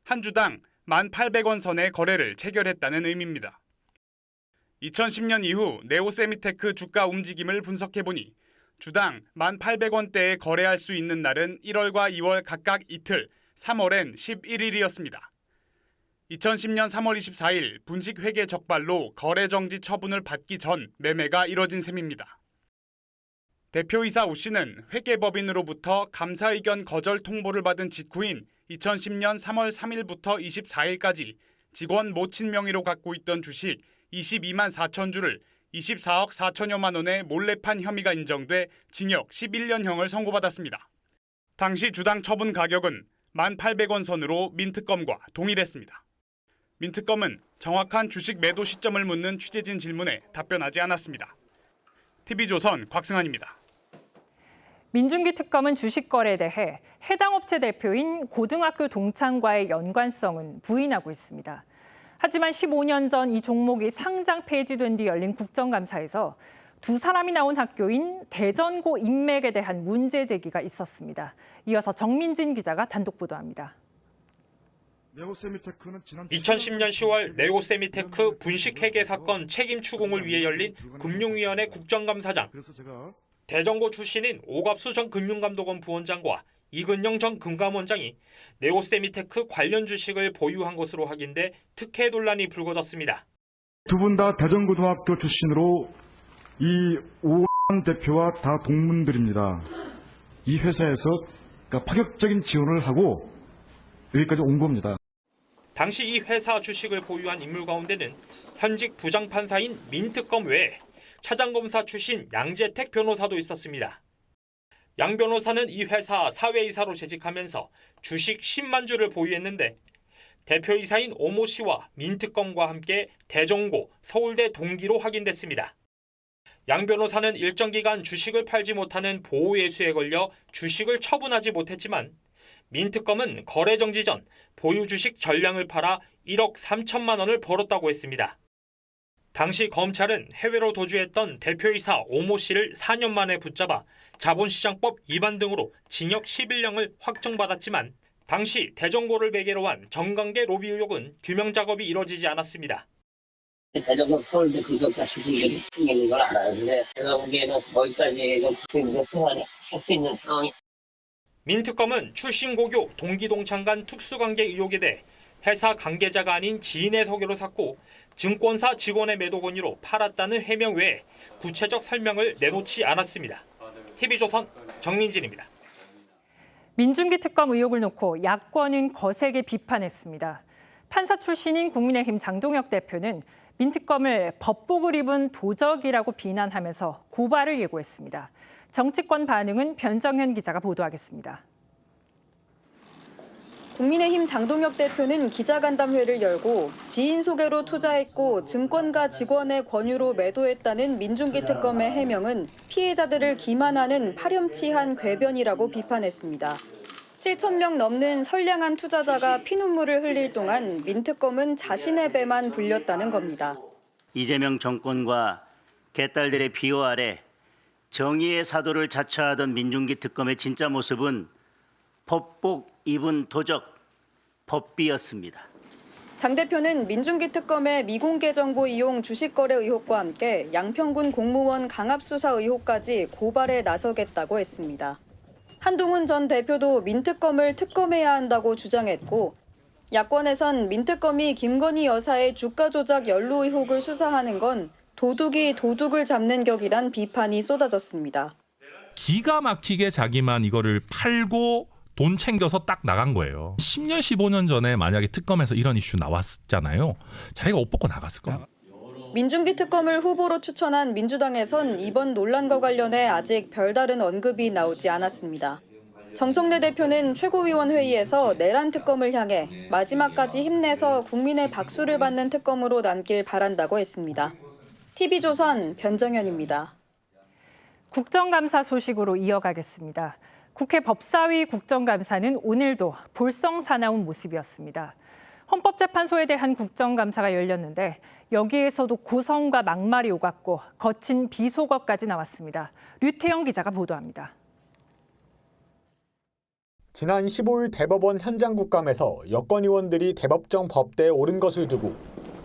한 주당 1,800원 선의 거래를 체결했다는 의미입니다. 2010년 이후 네오세미테크 주가 움직임을 분석해보니 주당 1,800원대에 거래할 수 있는 날은 1월과 2월 각각 이틀, 3월엔 11일이었습니다. 2010년 3월 24일 분식 회계 적발로 거래 정지 처분을 받기 전 매매가 이뤄진 셈입니다. 대표이사 오 씨는 회계법인으로부터 감사 의견 거절 통보를 받은 직후인 2010년 3월 3일부터 24일까지 직원 모친 명의로 갖고 있던 주식 22만 4천 주를 24억 4천여만 원에 몰래 판 혐의가 인정돼 징역 11년형을 선고받았습니다. 당시 주당 처분 가격은 1,800원 선으로 민특검과 동일했습니다. 민특검은 정확한 주식 매도 시점을 묻는 취재진 질문에 답변하지 않았습니다. TV조선 곽승환입니다. 민중기 특검은 주식 거래에 대해 해당 업체 대표인 고등학교 동창과의 연관성은 부인하고 있습니다. 하지만 15년 전 이 종목이 상장 폐지된 뒤 열린 국정감사에서 두 사람이 나온 학교인 대전고 인맥에 대한 문제 제기가 있었습니다. 이어서 정민진 기자가 단독 보도합니다. 2010년 10월 네오세미테크 분식회계 사건 책임 추궁을 위해 열린 금융위원회 국정감사장. 대전고 출신인 오갑수 전 금융감독원 부원장과 이근영 전 금감원장이 네오세미테크 관련 주식을 보유한 것으로 확인돼 특혜 논란이 불거졌습니다. 두 분 다 대전고등학교 출신으로 이 오 대표와 다 동문들입니다. 이 회사에서 파격적인 지원을 하고 여기까지 온 겁니다. 당시 이 회사 주식을 보유한 인물 가운데는 현직 부장판사인 민특검 외에 차장검사 출신 양재택 변호사도 있었습니다. 양 변호사는 이 회사 사회이사로 재직하면서 주식 10만 주를 보유했는데 대표이사인 오모 씨와 민특검과 함께 대전고, 서울대 동기로 확인됐습니다. 양 변호사는 일정 기간 주식을 팔지 못하는 보호예수에 걸려 주식을 처분하지 못했지만 민특검은 거래 정지 전 보유 주식 전량을 팔아 1억 3천만 원을 벌었다고 했습니다. 당시 검찰은 해외로 도주했던 대표이사 오모 씨를 4년 만에 붙잡아 자본시장법 위반 등으로 징역 11년을 확정받았지만 당시 대전고를 배계로 한 정관계 로비 의혹은 규명 작업이 이뤄지지 않았습니다. 대전고 서울대 근접자 주식이 생기는 걸 알아요. 근데 제가 보기에는 거기까지 생활이 할 수 있는 상황이. 민특검은 출신 고교 동기동창 간 특수관계 의혹에 대해 회사 관계자가 아닌 지인의 소개로 샀고 증권사 직원의 매도 권유로 팔았다는 해명 외에 구체적 설명을 내놓지 않았습니다. TV조선 정민진입니다. 민중기 특검 의혹을 놓고 야권은 거세게 비판했습니다. 판사 출신인 국민의힘 장동혁 대표는 민특검을 법복을 입은 도적이라고 비난하면서 고발을 예고했습니다. 정치권 반응은 변정현 기자가 보도하겠습니다. 국민의힘 장동혁 대표는 기자간담회를 열고 지인 소개로 투자했고 증권가 직원의 권유로 매도했다는 민중기 특검의 해명은 피해자들을 기만하는 파렴치한 궤변이라고 비판했습니다. 7,000명 넘는 선량한 투자자가 피눈물을 흘릴 동안 민특검은 자신의 배만 불렸다는 겁니다. 이재명 정권과 개딸들의 비호 아래 정의의 사도를 자처하던 민중기 특검의 진짜 모습은 법복 입은 도적, 법비였습니다. 장 대표는 민중기 특검의 미공개 정보 이용 주식 거래 의혹과 함께 양평군 공무원 강압 수사 의혹까지 고발에 나서겠다고 했습니다. 한동훈 전 대표도 민특검을 특검해야 한다고 주장했고 야권에선 민특검이 김건희 여사의 주가 조작 연루 의혹을 수사하는 건 도둑이 도둑을 잡는 격이란 비판이 쏟아졌습니다. 기가 막히게 자기만 이거를 팔고 돈 챙겨서 딱 나간 거예요. 10년, 15년 전에 만약에 특검에서 이런 이슈 나왔잖아요. 자기가 옷 벗고 나갔을 겁니다. 민중기 특검을 후보로 추천한 민주당에선 이번 논란과 관련해 아직 별다른 언급이 나오지 않았습니다. 정청래 대표는 최고위원회의에서 내란 특검을 향해 마지막까지 힘내서 국민의 박수를 받는 특검으로 남길 바란다고 했습니다. TV조선 변정현입니다. 국정감사 소식으로 이어가겠습니다. 국회 법사위 국정감사는 오늘도 볼썽사나운 모습이었습니다. 헌법재판소에 대한 국정감사가 열렸는데 여기에서도 고성과 막말이 오갔고 거친 비속어까지 나왔습니다. 류태영 기자가 보도합니다. 지난 15일 대법원 현장 국감에서 여권 의원들이 대법정 법대에 오른 것을 두고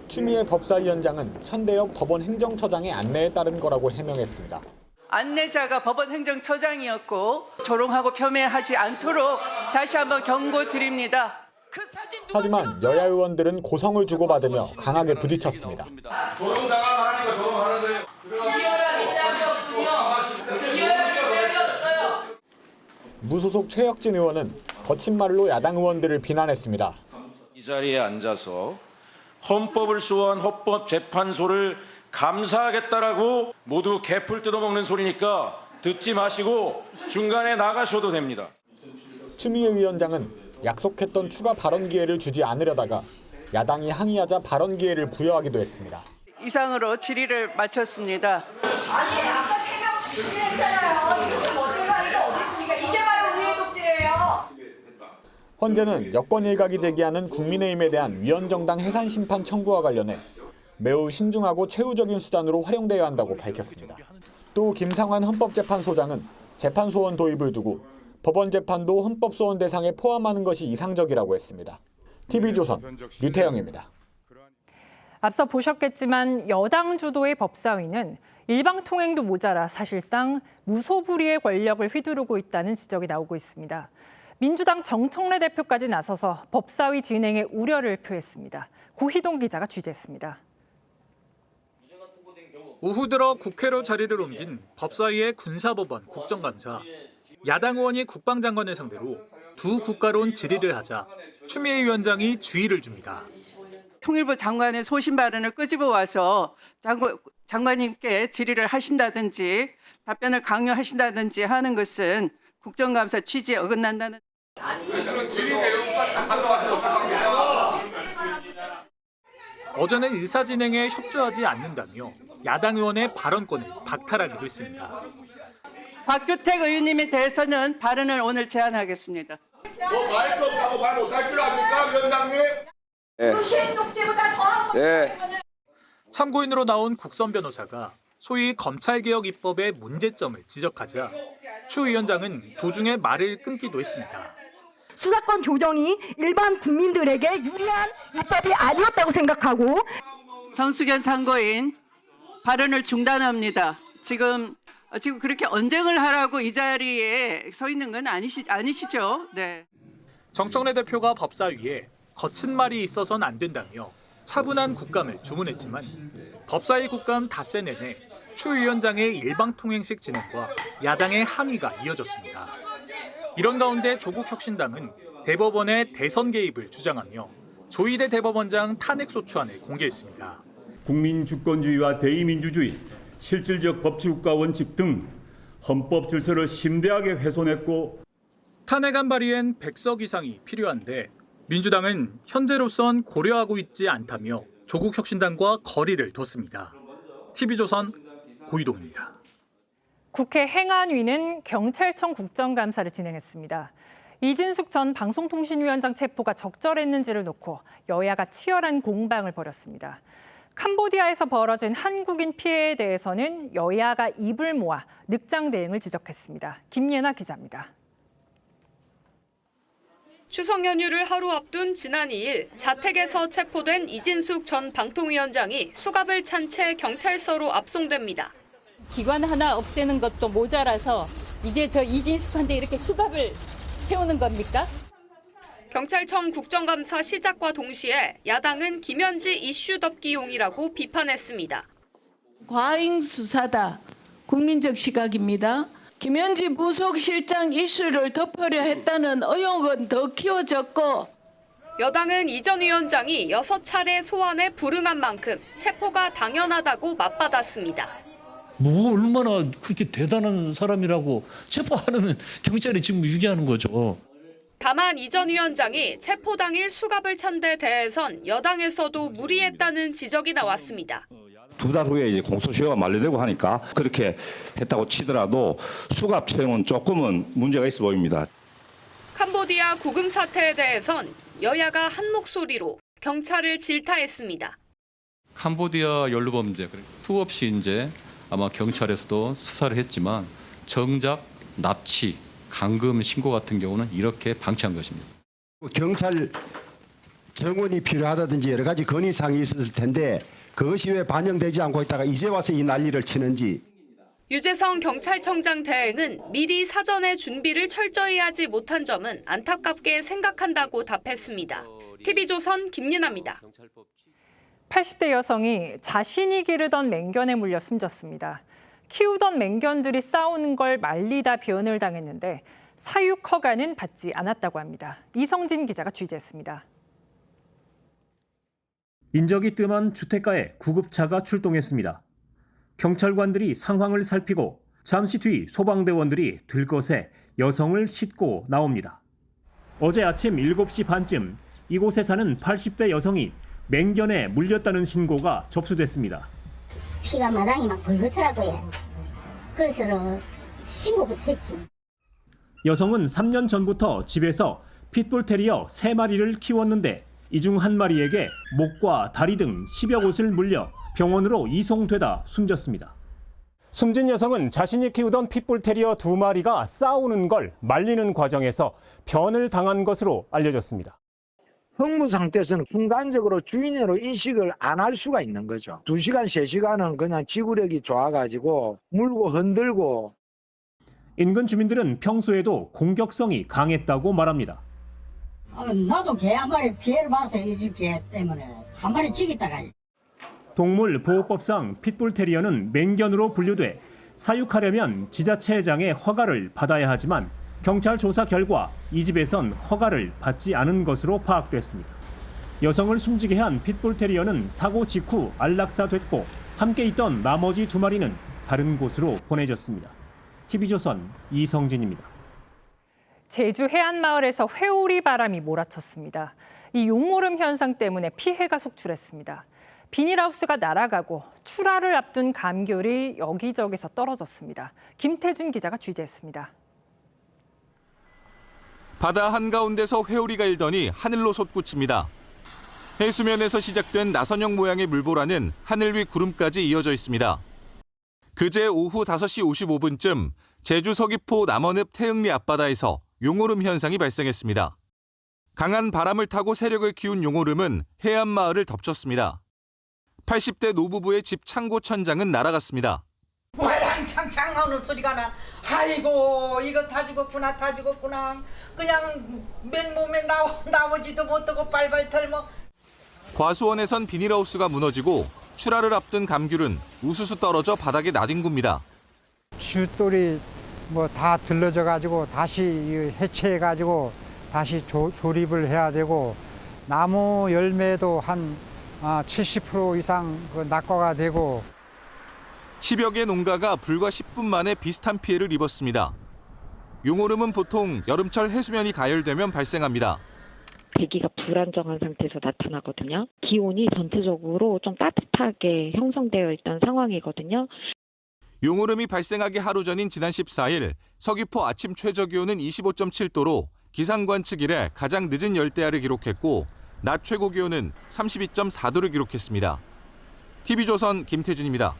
추미애 법사위원장은 천대엽 법원 행정처장의 안내에 따른 거라고 해명했습니다. 안내자가 법원 행정처장이었고 조롱하고 폄훼하지 않도록 다시 한번 경고드립니다. 하지만 여야 의원들은 고성을 주고받으며 강하게 부딪혔습니다. 조롱당하는 거 조롱하는데 무소속 최혁진 의원은 거친 말로 야당 의원들을 비난했습니다. 이 자리에 앉아서 헌법을 수호한 헌법재판소를 감사하겠다라고 모두 개풀 뜯어먹는 소리니까 듣지 마시고 중간에 나가셔도 됩니다. 추미애 위원장은 약속했던 추가 발언 기회를 주지 않으려다가 야당이 항의하자 발언 기회를 부여하기도 했습니다. 이상으로 질의를 마쳤습니다. 아니 아까 생각 질의했잖아요. 이렇게 멋대로 하는 게 어디 있습니까? 이게 바로 우리의 독재예요. 헌재는 여권 일각이 제기하는 국민의힘에 대한 위헌정당 해산 심판 청구와 관련해 매우 신중하고 최후적인 수단으로 활용돼야 한다고 밝혔습니다. 또 김상환 헌법재판소장은 재판소원 도입을 두고 법원 재판도 헌법소원 대상에 포함하는 것이 이상적이라고 했습니다. TV조선 류태영입니다. 앞서 보셨겠지만 여당 주도의 법사위는 일방통행도 모자라 사실상 무소불위의 권력을 휘두르고 있다는 지적이 나오고 있습니다. 민주당 정청래 대표까지 나서서 법사위 진행에 우려를 표했습니다. 고희동 기자가 취재했습니다. 오후 들어 국회로 자리를 옮긴 법사위의 군사법원 국정감사. 야당 의원이 국방장관을 상대로 두 국가론 질의를 하자 추미애 위원장이 주의를 줍니다. 통일부 장관의 소신 발언을 끄집어 와서 장관님께 질의를 하신다든지 답변을 강요하신다든지 하는 것은 국정감사 취지에 어긋난다는. 어제는 의사 진행에 협조하지 않는다며 야당 의원의 발언권을 박탈하기도 했습니다. 곽규택 의원님에 대해서는 발언을 오늘 제안하겠습니다. 마이크 없다고 말 못할 줄 압니까, 위원장님? 유신 독재보다 더한 것. 참고인으로 나온 국선 변호사가 소위 검찰개혁 입법의 문제점을 지적하자 추 위원장은 도중에 말을 끊기도 했습니다. 수사권 조정이 일반 국민들에게 유리한 입법이 아니었다고 생각하고 정수견 참고인 발언을 중단합니다. 지금 그렇게 언쟁을 하라고 이 자리에 서 있는 건 아니시죠? 네. 정청래 대표가 법사위에 거친 말이 있어선 안 된다며 차분한 국감을 주문했지만 법사위 국감 닷새 내내 추 위원장의 일방통행식 진행과 야당의 항의가 이어졌습니다. 이런 가운데 조국혁신당은 대법원의 대선 개입을 주장하며 조희대 대법원장 탄핵소추안을 공개했습니다. 국민주권주의와 대의민주주의, 실질적 법치국가 원칙 등 헌법 질서를 심대하게 훼손했고 탄핵안 발의엔 100석 이상이 필요한데 민주당은 현재로선 고려하고 있지 않다며 조국 혁신당과 거리를 뒀습니다. TV조선 고이동입니다. 국회 행안위는 경찰청 국정감사를 진행했습니다. 이진숙 전 방송통신위원장 체포가 적절했는지를 놓고 여야가 치열한 공방을 벌였습니다. 캄보디아에서 벌어진 한국인 피해에 대해서는 여야가 입을 모아 늑장 대응을 지적했습니다. 김예나 기자입니다. 추석 연휴를 하루 앞둔 지난 2일 자택에서 체포된 이진숙 전 방통위원장이 수갑을 찬 채 경찰서로 압송됩니다. 기관 하나 없애는 것도 모자라서 이제 저 이진숙한테 이렇게 수갑을 채우는 겁니까? 경찰청 국정감사 시작과 동시에 야당은 김현지 이슈 덮기용이라고 비판했습니다. 과잉 수사다. 국민적 시각입니다. 김현지 부속실장 이슈를 덮으려 했다는 의혹은 더 키워졌고 여당은 이 전 위원장이 6차례 소환에 불응한 만큼 체포가 당연하다고 맞받았습니다. 뭐 얼마나 그렇게 대단한 사람이라고 체포하는 경찰이 지금 유기하는 거죠. 다만 이 전 위원장이 체포 당일 수갑을 찬 데 대해선 여당에서도 무리했다는 지적이 나왔습니다. 2달 후에 이제 공소시효가 만료되고 하니까 그렇게 했다고 치더라도 수갑 채용은 조금은 문제가 있어 보입니다. 캄보디아 구금 사태에 대해선 여야가 한 목소리로 경찰을 질타했습니다. 캄보디아 연루범죄 수없이 이제 아마 경찰에서도 수사를 했지만 정작 납치, 감금 신고 같은 경우는 이렇게 방치한 것입니다. 경찰 정원이 필요하다든지 여러 가지 건의사항이 있었을 텐데 그것이 왜 반영되지 않고 있다가 이제 와서 이 난리를 치는지. 유재성 경찰청장 대행은 미리 사전에 준비를 철저히 하지 못한 점은 안타깝게 생각한다고 답했습니다. TV조선 김예나입니다. 80대 여성이 자신이 기르던 맹견에 물려 숨졌습니다. 키우던 맹견들이 싸우는 걸 말리다 변을 당했는데 사육 허가는 받지 않았다고 합니다. 이성진 기자가 취재했습니다. 인적이 뜸한 주택가에 구급차가 출동했습니다. 경찰관들이 상황을 살피고 잠시 뒤 소방대원들이 들것에 여성을 싣고 나옵니다. 어제 아침 7시 반쯤 이곳에 사는 80대 여성이 맹견에 물렸다는 신고가 접수됐습니다. 피가 마당이 막 벌겋더라고요. 그래서 신고부터 했지. 여성은 3년 전부터 집에서 핏불 테리어 3마리를 키웠는데 이 중 한 마리에게 목과 다리 등 10여 곳을 물려 병원으로 이송되다 숨졌습니다. 숨진 여성은 자신이 키우던 핏불 테리어 2마리가 싸우는 걸 말리는 과정에서 변을 당한 것으로 알려졌습니다. 흥무 상태에서는 순간적으로 주인으로 인식을 안 할 수가 있는 거죠. 2시간, 3시간은 그냥 지구력이 좋아가지고 물고 흔들고. 인근 주민들은 평소에도 공격성이 강했다고 말합니다. 나도 개 한 마리 피해를 봐서 이 집 개 때문에 한 마리 죽였다가. 동물보호법상 핏불 테리어는 맹견으로 분류돼 사육하려면 지자체장의 허가를 받아야 하지만 경찰 조사 결과 이 집에선 허가를 받지 않은 것으로 파악됐습니다. 여성을 숨지게 한 핏불 테리어는 사고 직후 안락사됐고 함께 있던 나머지 2마리는 다른 곳으로 보내졌습니다. TV조선 이성진입니다. 제주 해안마을에서 회오리 바람이 몰아쳤습니다. 이 용오름 현상 때문에 피해가 속출했습니다. 비닐하우스가 날아가고 출하를 앞둔 감귤이 여기저기서 떨어졌습니다. 김태준 기자가 취재했습니다. 바다 한가운데서 회오리가 일더니 하늘로 솟구칩니다. 해수면에서 시작된 나선형 모양의 물보라는 하늘 위 구름까지 이어져 있습니다. 그제 오후 5시 55분쯤 제주 서귀포 남원읍 태흥리 앞바다에서 용오름 현상이 발생했습니다. 강한 바람을 타고 세력을 키운 용오름은 해안마을을 덮쳤습니다. 80대 노부부의 집 창고 천장은 날아갔습니다. 와장창창 하는 소리가 나. 아이고 이거 다 죽었구나 다 죽었구나. 그냥 맨몸에 나오지도 못하고 발발 털며. 과수원에선 비닐하우스가 무너지고 출하를 앞둔 감귤은 우수수 떨어져 바닥에 나뒹굽니다. 슛돌이 뭐 다 들러져 가지고 다시 해체해 가지고 다시 조립을 해야 되고 나무 열매도 한 70% 이상 낙과가 되고 10여 개 농가가 불과 10분 만에 비슷한 피해를 입었습니다. 용오름은 보통 여름철 해수면이 가열되면 발생합니다. 대기가 불안정한 상태에서 나타나거든요. 기온이 전체적으로 좀 따뜻하게 형성되어 있던 상황이거든요. 용오름이 발생하기 하루 전인 지난 14일 서귀포 아침 최저 기온은 25.7도로 기상 관측 이래 가장 늦은 열대야를 기록했고 낮 최고 기온은 32.4도를 기록했습니다. TV조선 김태준입니다.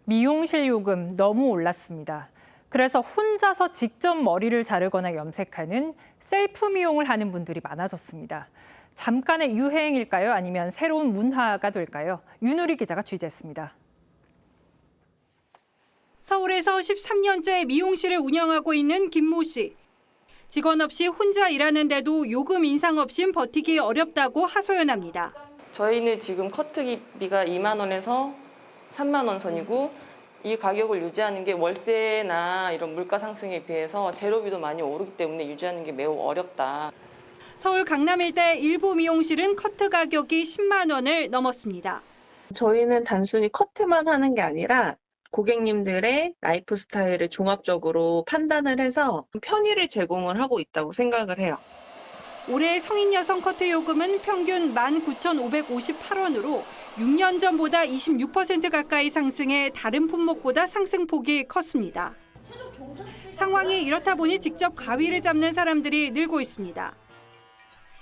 미용실 요금 너무 올랐습니다. 그래서 혼자서 직접 머리를 자르거나 염색하는 셀프 미용을 하는 분들이 많아졌습니다. 잠깐의 유행일까요? 아니면 새로운 문화가 될까요? 윤우리 기자가 취재했습니다. 서울에서 13년째 미용실을 운영하고 있는 김모 씨. 직원 없이 혼자 일하는데도 요금 인상 없인 버티기 어렵다고 하소연합니다. 저희는 지금 커트기비가 2만 원에서 3만 원 선이고 이 가격을 유지하는 게 월세나 이런 물가 상승에 비해서 재료비도 많이 오르기 때문에 유지하는 게 매우 어렵다. 서울 강남 일대 일부 미용실은 커트 가격이 10만 원을 넘었습니다. 저희는 단순히 커트만 하는 게 아니라 고객님들의 라이프 스타일을 종합적으로 판단을 해서 편의를 제공을 하고 있다고 생각을 해요. 올해 성인 여성 커트 요금은 평균 19,558원으로 6년 전보다 26% 가까이 상승해 다른 품목보다 상승폭이 컸습니다. 상황이 이렇다 보니 직접 가위를 잡는 사람들이 늘고 있습니다.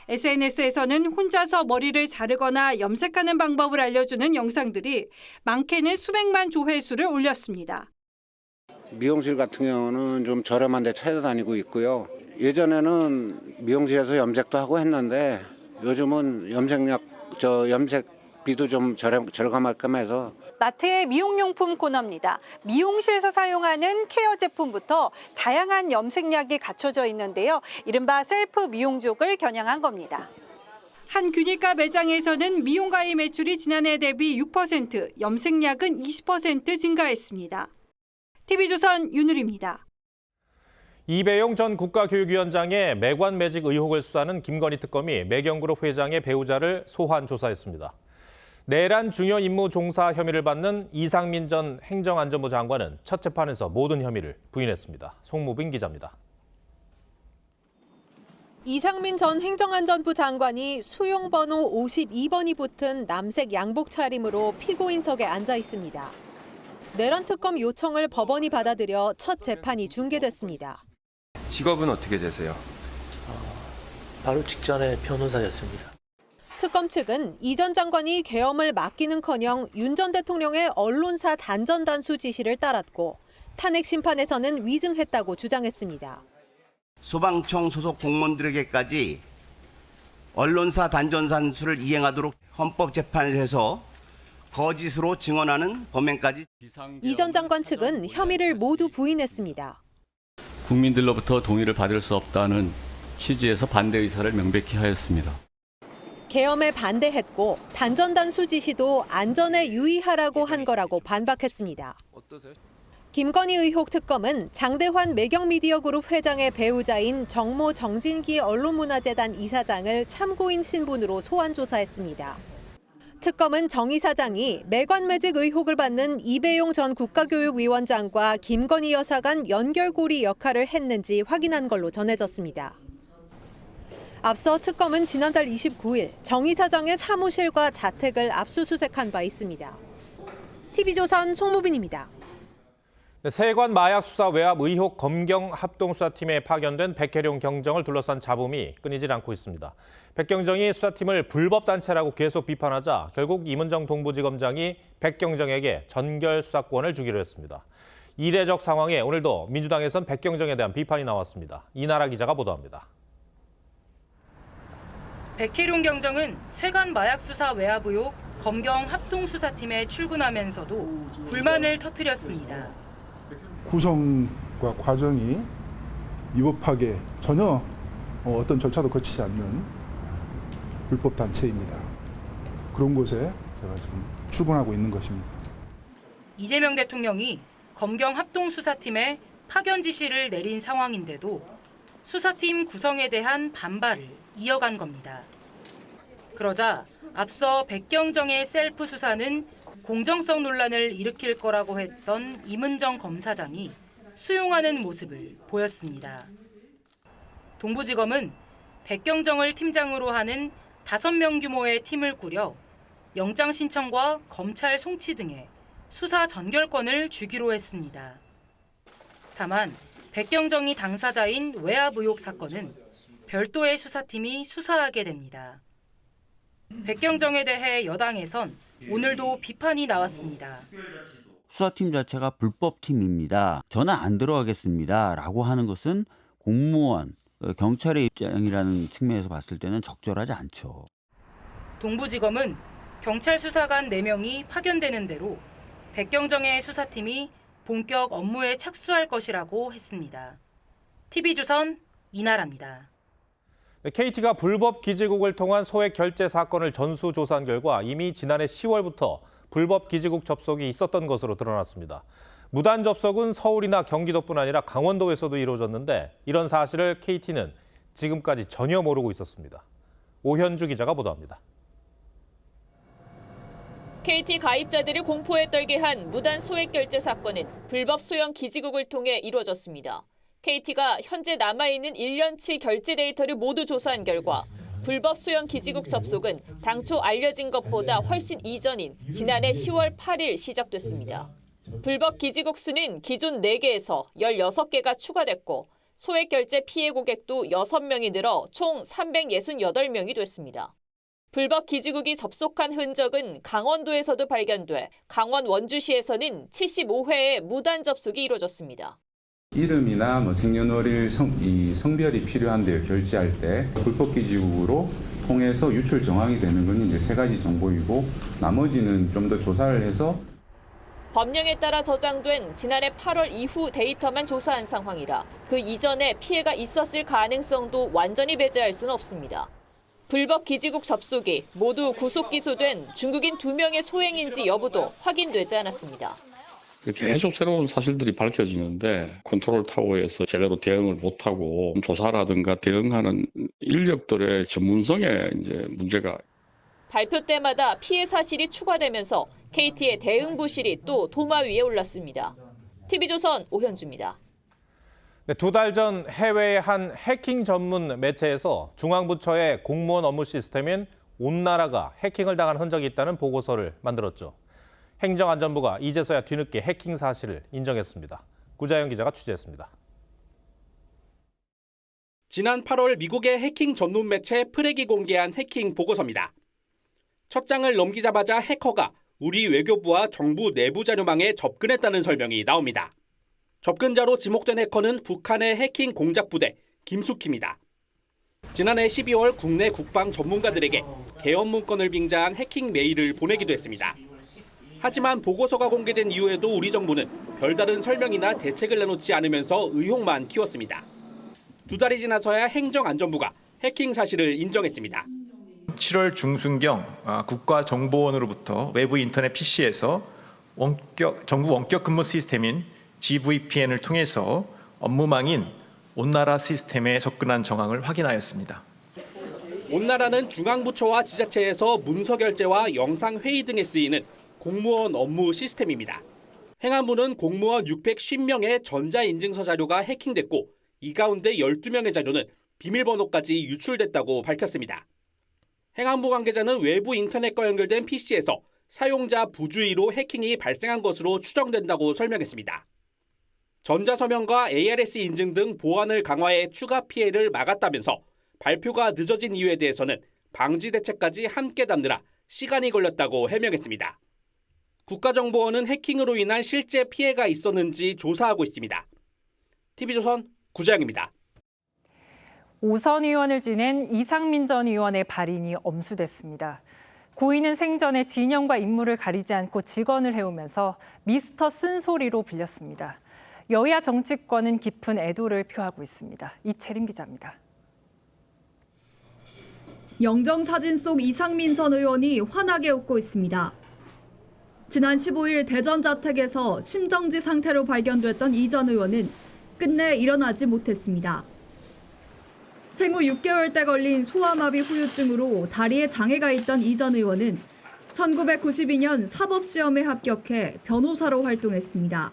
SNS에서는 혼자서 머리를 자르거나 염색하는 방법을 알려주는 영상들이 많게는 수백만 조회수를 올렸습니다. 미용실 같은 경우는 좀 저렴한 데 찾아다니고 있고요. 예전에는 미용실에서 염색도 하고 했는데 요즘은 염색비도 좀 절감할까 해서. 마트의 미용용품 코너입니다. 미용실에서 사용하는 케어 제품부터 다양한 염색약이 갖춰져 있는데요. 이른바 셀프 미용족을 겨냥한 겁니다. 한 균일가 매장에서는 미용가의 매출이 지난해 대비 6%, 염색약은 20% 증가했습니다. TV조선 윤우리입니다. 이배용 전 국가교육위원장의 매관매직 의혹을 수사하는 김건희 특검이 매경그룹 회장의 배우자를 소환 조사했습니다. 내란 중요 임무 종사 혐의를 받는 이상민 전 행정안전부 장관은 첫 재판에서 모든 혐의를 부인했습니다. 송무빈 기자입니다. 이상민 전 행정안전부 장관이 수용번호 52번이 붙은 남색 양복 차림으로 피고인석에 앉아 있습니다. 내란 특검 요청을 법원이 받아들여 첫 재판이 중계됐습니다. 직업은 어떻게 되세요? 바로 직전에 변호사였습니다. 특검 측은 이 전 장관이 계엄을 맡기는커녕 윤 전 대통령의 언론사 단전 단수 지시를 따랐고 탄핵 심판에서는 위증했다고 주장했습니다. 소방청 소속 공무원들에게까지 언론사 단전 단수를 이행하도록 헌법재판소에서 거짓으로 증언하는 범행까지. 이 전 장관 측은 혐의를 모두 부인했습니다. 국민들로부터 동의를 받을 수 없다는 취지에서 반대 의사를 명백히 하였습니다. 계엄에 반대했고 단전 단수 지시도 안전에 유의하라고 한 거라고 반박했습니다. 김건희 의혹 특검은 장대환 매경미디어그룹 회장의 배우자인 정모 정진기 언론문화재단 이사장을 참고인 신분으로 소환 조사했습니다. 특검은 정 이사장이 매관매직 의혹을 받는 이배용 전 국가교육위원장과 김건희 여사 간 연결고리 역할을 했는지 확인한 걸로 전해졌습니다. 앞서 특검은 지난달 29일 정 이사장의 사무실과 자택을 압수수색한 바 있습니다. TV조선 송무빈입니다. 세관 마약 수사 외압 의혹 검경 합동수사팀에 파견된 백혜룡 경정을 둘러싼 잡음이 끊이질 않고 있습니다. 백 경정이 수사팀을 불법 단체라고 계속 비판하자 결국 임은정 동부지검장이 백 경정에게 전결 수사권을 주기로 했습니다. 이례적 상황에 오늘도 민주당에선 백 경정에 대한 비판이 나왔습니다. 이나라 기자가 보도합니다. 백혜룡 경정은 세관 마약 수사 외압 의혹 검경 합동수사팀에 출근하면서도 불만을 터뜨렸습니다. 구성과 과정이 위법하게 전혀 어떤 절차도 거치지 않는 불법 단체입니다. 그런 곳에 제가 지금 출근하고 있는 것입니다. 이재명 대통령이 검경 합동수사팀에 파견 지시를 내린 상황인데도 수사팀 구성에 대한 반발을 이어간 겁니다. 그러자 앞서 백경정의 셀프 수사는 공정성 논란을 일으킬 거라고 했던 임은정 검사장이 수용하는 모습을 보였습니다. 동부지검은 백경정을 팀장으로 하는 5명 규모의 팀을 꾸려 영장 신청과 검찰 송치 등의 수사 전결권을 주기로 했습니다. 다만 백경정이 당사자인 외압 의혹 사건은 별도의 수사팀이 수사하게 됩니다. 백경정에 대해 여당에선 오늘도 비판이 나왔습니다. 수사팀 자체가 불법팀입니다. 저는 안 들어가겠습니다. 라고 하는 것은 공무원, 경찰의 입장이라는 측면에서 봤을 때는 적절하지 않죠. 동부지검은 경찰 수사관 4명이 파견되는 대로 백경정의 수사팀이 본격 업무에 착수할 것이라고 했습니다. TV조선 이나라입니다. KT가 불법 기지국을 통한 소액 결제 사건을 전수조사한 결과 이미 지난해 10월부터 불법 기지국 접속이 있었던 것으로 드러났습니다. 무단 접속은 서울이나 경기도뿐 아니라 강원도에서도 이루어졌는데 이런 사실을 KT는 지금까지 전혀 모르고 있었습니다. 오현주 기자가 보도합니다. KT 가입자들을 공포에 떨게 한 무단 소액 결제 사건은 불법 소형 기지국을 통해 이루어졌습니다. KT가 현재 남아있는 1년치 결제 데이터를 모두 조사한 결과 불법 소형 기지국 접속은 당초 알려진 것보다 훨씬 이전인 지난해 10월 8일 시작됐습니다. 불법 기지국 수는 기존 4개에서 16개가 추가됐고 소액 결제 피해 고객도 6명이 늘어 총 368명이 됐습니다. 불법 기지국이 접속한 흔적은 강원도에서도 발견돼 강원 원주시에서는 75회의 무단 접속이 이루어졌습니다. 이름이나 생년월일, 성별이 필요한 데 결제할 때 불법 기지국으로 통해서 유출 정황이 되는 건 이제 3가지 정보이고 나머지는 좀 더 조사를 해서 법령에 따라 저장된 지난해 8월 이후 데이터만 조사한 상황이라 그 이전에 피해가 있었을 가능성도 완전히 배제할 수는 없습니다. 불법 기지국 접속이 모두 구속 기소된 중국인 2명의 소행인지 여부도 확인되지 않았습니다. 계속 새로운 사실들이 밝혀지는데 컨트롤 타워에서 제대로 대응을 못하고 조사라든가 대응하는 인력들의 전문성에 이제 문제가. 발표 때마다 피해 사실이 추가되면서 KT의 대응 부실이 또 도마 위에 올랐습니다. TV조선 오현주입니다. 네, 2달 전 해외의 한 해킹 전문 매체에서 중앙부처의 공무원 업무 시스템인 온나라가 해킹을 당한 흔적이 있다는 보고서를 만들었죠. 행정안전부가 이제서야 뒤늦게 해킹 사실을 인정했습니다. 구자영 기자가 취재했습니다. 지난 8월 미국의 해킹 전문 매체 프렉이 공개한 해킹 보고서입니다. 첫 장을 넘기자마자 해커가 우리 외교부와 정부 내부 자료망에 접근했다는 설명이 나옵니다. 접근자로 지목된 해커는 북한의 해킹 공작부대 김숙희입니다. 지난해 12월 국내 국방 전문가들에게 개헌 문건을 빙자한 해킹 메일을 보내기도 했습니다. 하지만 보고서가 공개된 이후에도 우리 정부는 별다른 설명이나 대책을 내놓지 않으면서 의혹만 키웠습니다. 2달이 지나서야 행정안전부가 해킹 사실을 인정했습니다. 7월 중순경 국가정보원으로부터 외부 인터넷 PC에서 정부 원격 근무 시스템인 GVPN을 통해서 업무망인 온나라 시스템에 접근한 정황을 확인하였습니다. 온나라는 중앙부처와 지자체에서 문서 결제와 영상 회의 등에 쓰이는 공무원 업무 시스템입니다. 행안부는 공무원 650명의 전자인증서 자료가 해킹됐고 이 가운데 12명의 자료는 비밀번호까지 유출됐다고 밝혔습니다. 행안부 관계자는 외부 인터넷과 연결된 PC에서 사용자 부주의로 해킹이 발생한 것으로 추정된다고 설명했습니다. 전자서명과 ARS 인증 등 보안을 강화해 추가 피해를 막았다면서 발표가 늦어진 이유에 대해서는 방지 대책까지 함께 담느라 시간이 걸렸다고 해명했습니다. 국가정보원은 해킹으로 인한 실제 피해가 있었는지 조사하고 있습니다. TV조선 구자영입니다. 5선 의원을 지낸 이상민 전 의원의 발인이 엄수됐습니다. 고인은 생전에 진영과 인물을 가리지 않고 직언을 해오면서 미스터 쓴소리로 불렸습니다. 여야 정치권은 깊은 애도를 표하고 있습니다. 이채림 기자입니다. 영정사진 속 이상민 전 의원이 환하게 웃고 있습니다. 지난 15일 대전 자택에서 심정지 상태로 발견됐던 이 전 의원은 끝내 일어나지 못했습니다. 생후 6개월째 걸린 소아마비 후유증으로 다리에 장애가 있던 이 전 의원은 1992년 사법시험에 합격해 변호사로 활동했습니다.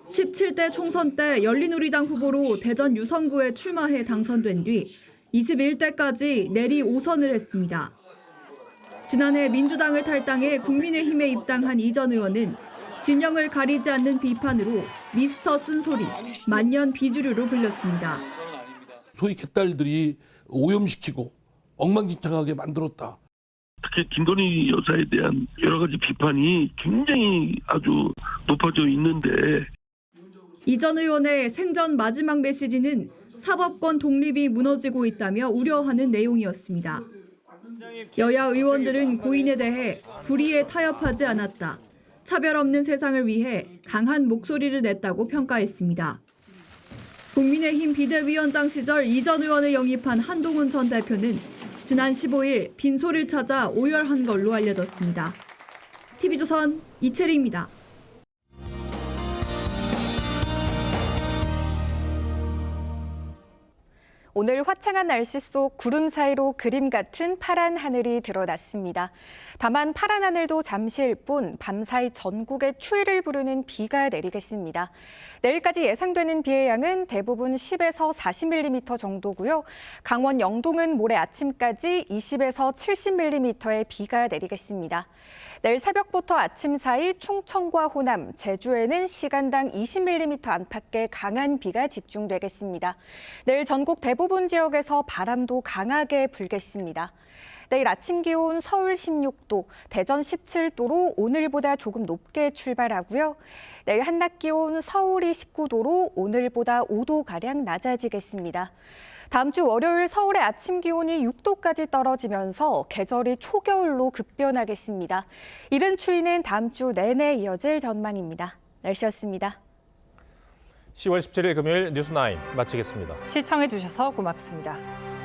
17대 총선 때 열린우리당 후보로 대전 유성구에 출마해 당선된 뒤 21대까지 내리 5선을 했습니다. 지난해 민주당을 탈당해 국민의힘에 입당한 이 전 의원은 진영을 가리지 않는 비판으로 미스터 쓴소리, 만년 비주류로 불렸습니다. 소위 개딸들이 오염시키고 엉망진창하게 만들었다. 특히 김건희 여사에 대한 여러 가지 비판이 굉장히 아주 높아져 있는데 이 전 의원의 생전 마지막 메시지는 사법권 독립이 무너지고 있다며 우려하는 내용이었습니다. 여야 의원들은 고인에 대해 불의에 타협하지 않았다. 차별 없는 세상을 위해 강한 목소리를 냈다고 평가했습니다. 국민의힘 비대위원장 시절 이 전 의원을 영입한 한동훈 전 대표는 지난 15일 빈소를 찾아 오열한 걸로 알려졌습니다. TV조선 이채리입니다. 오늘 화창한 날씨 속 구름 사이로 그림 같은 파란 하늘이 드러났습니다. 다만 파란 하늘도 잠시일 뿐 밤사이 전국에 추위를 부르는 비가 내리겠습니다. 내일까지 예상되는 비의 양은 대부분 10에서 40mm 정도고요. 강원 영동은 모레 아침까지 20에서 70mm의 비가 내리겠습니다. 내일 새벽부터 아침 사이 충청과 호남, 제주에는 시간당 20mm 안팎의 강한 비가 집중되겠습니다. 내일 전국 대부분 지역에서 바람도 강하게 불겠습니다. 내일 아침 기온 서울 16도, 대전 17도로 오늘보다 조금 높게 출발하고요. 내일 한낮 기온 서울이 19도로 오늘보다 5도가량 낮아지겠습니다. 다음 주 월요일 서울의 아침 기온이 6도까지 떨어지면서 계절이 초겨울로 급변하겠습니다. 이른 추위는 다음 주 내내 이어질 전망입니다. 날씨였습니다. 10월 17일 금요일 뉴스9 마치겠습니다. 시청해주셔서 고맙습니다.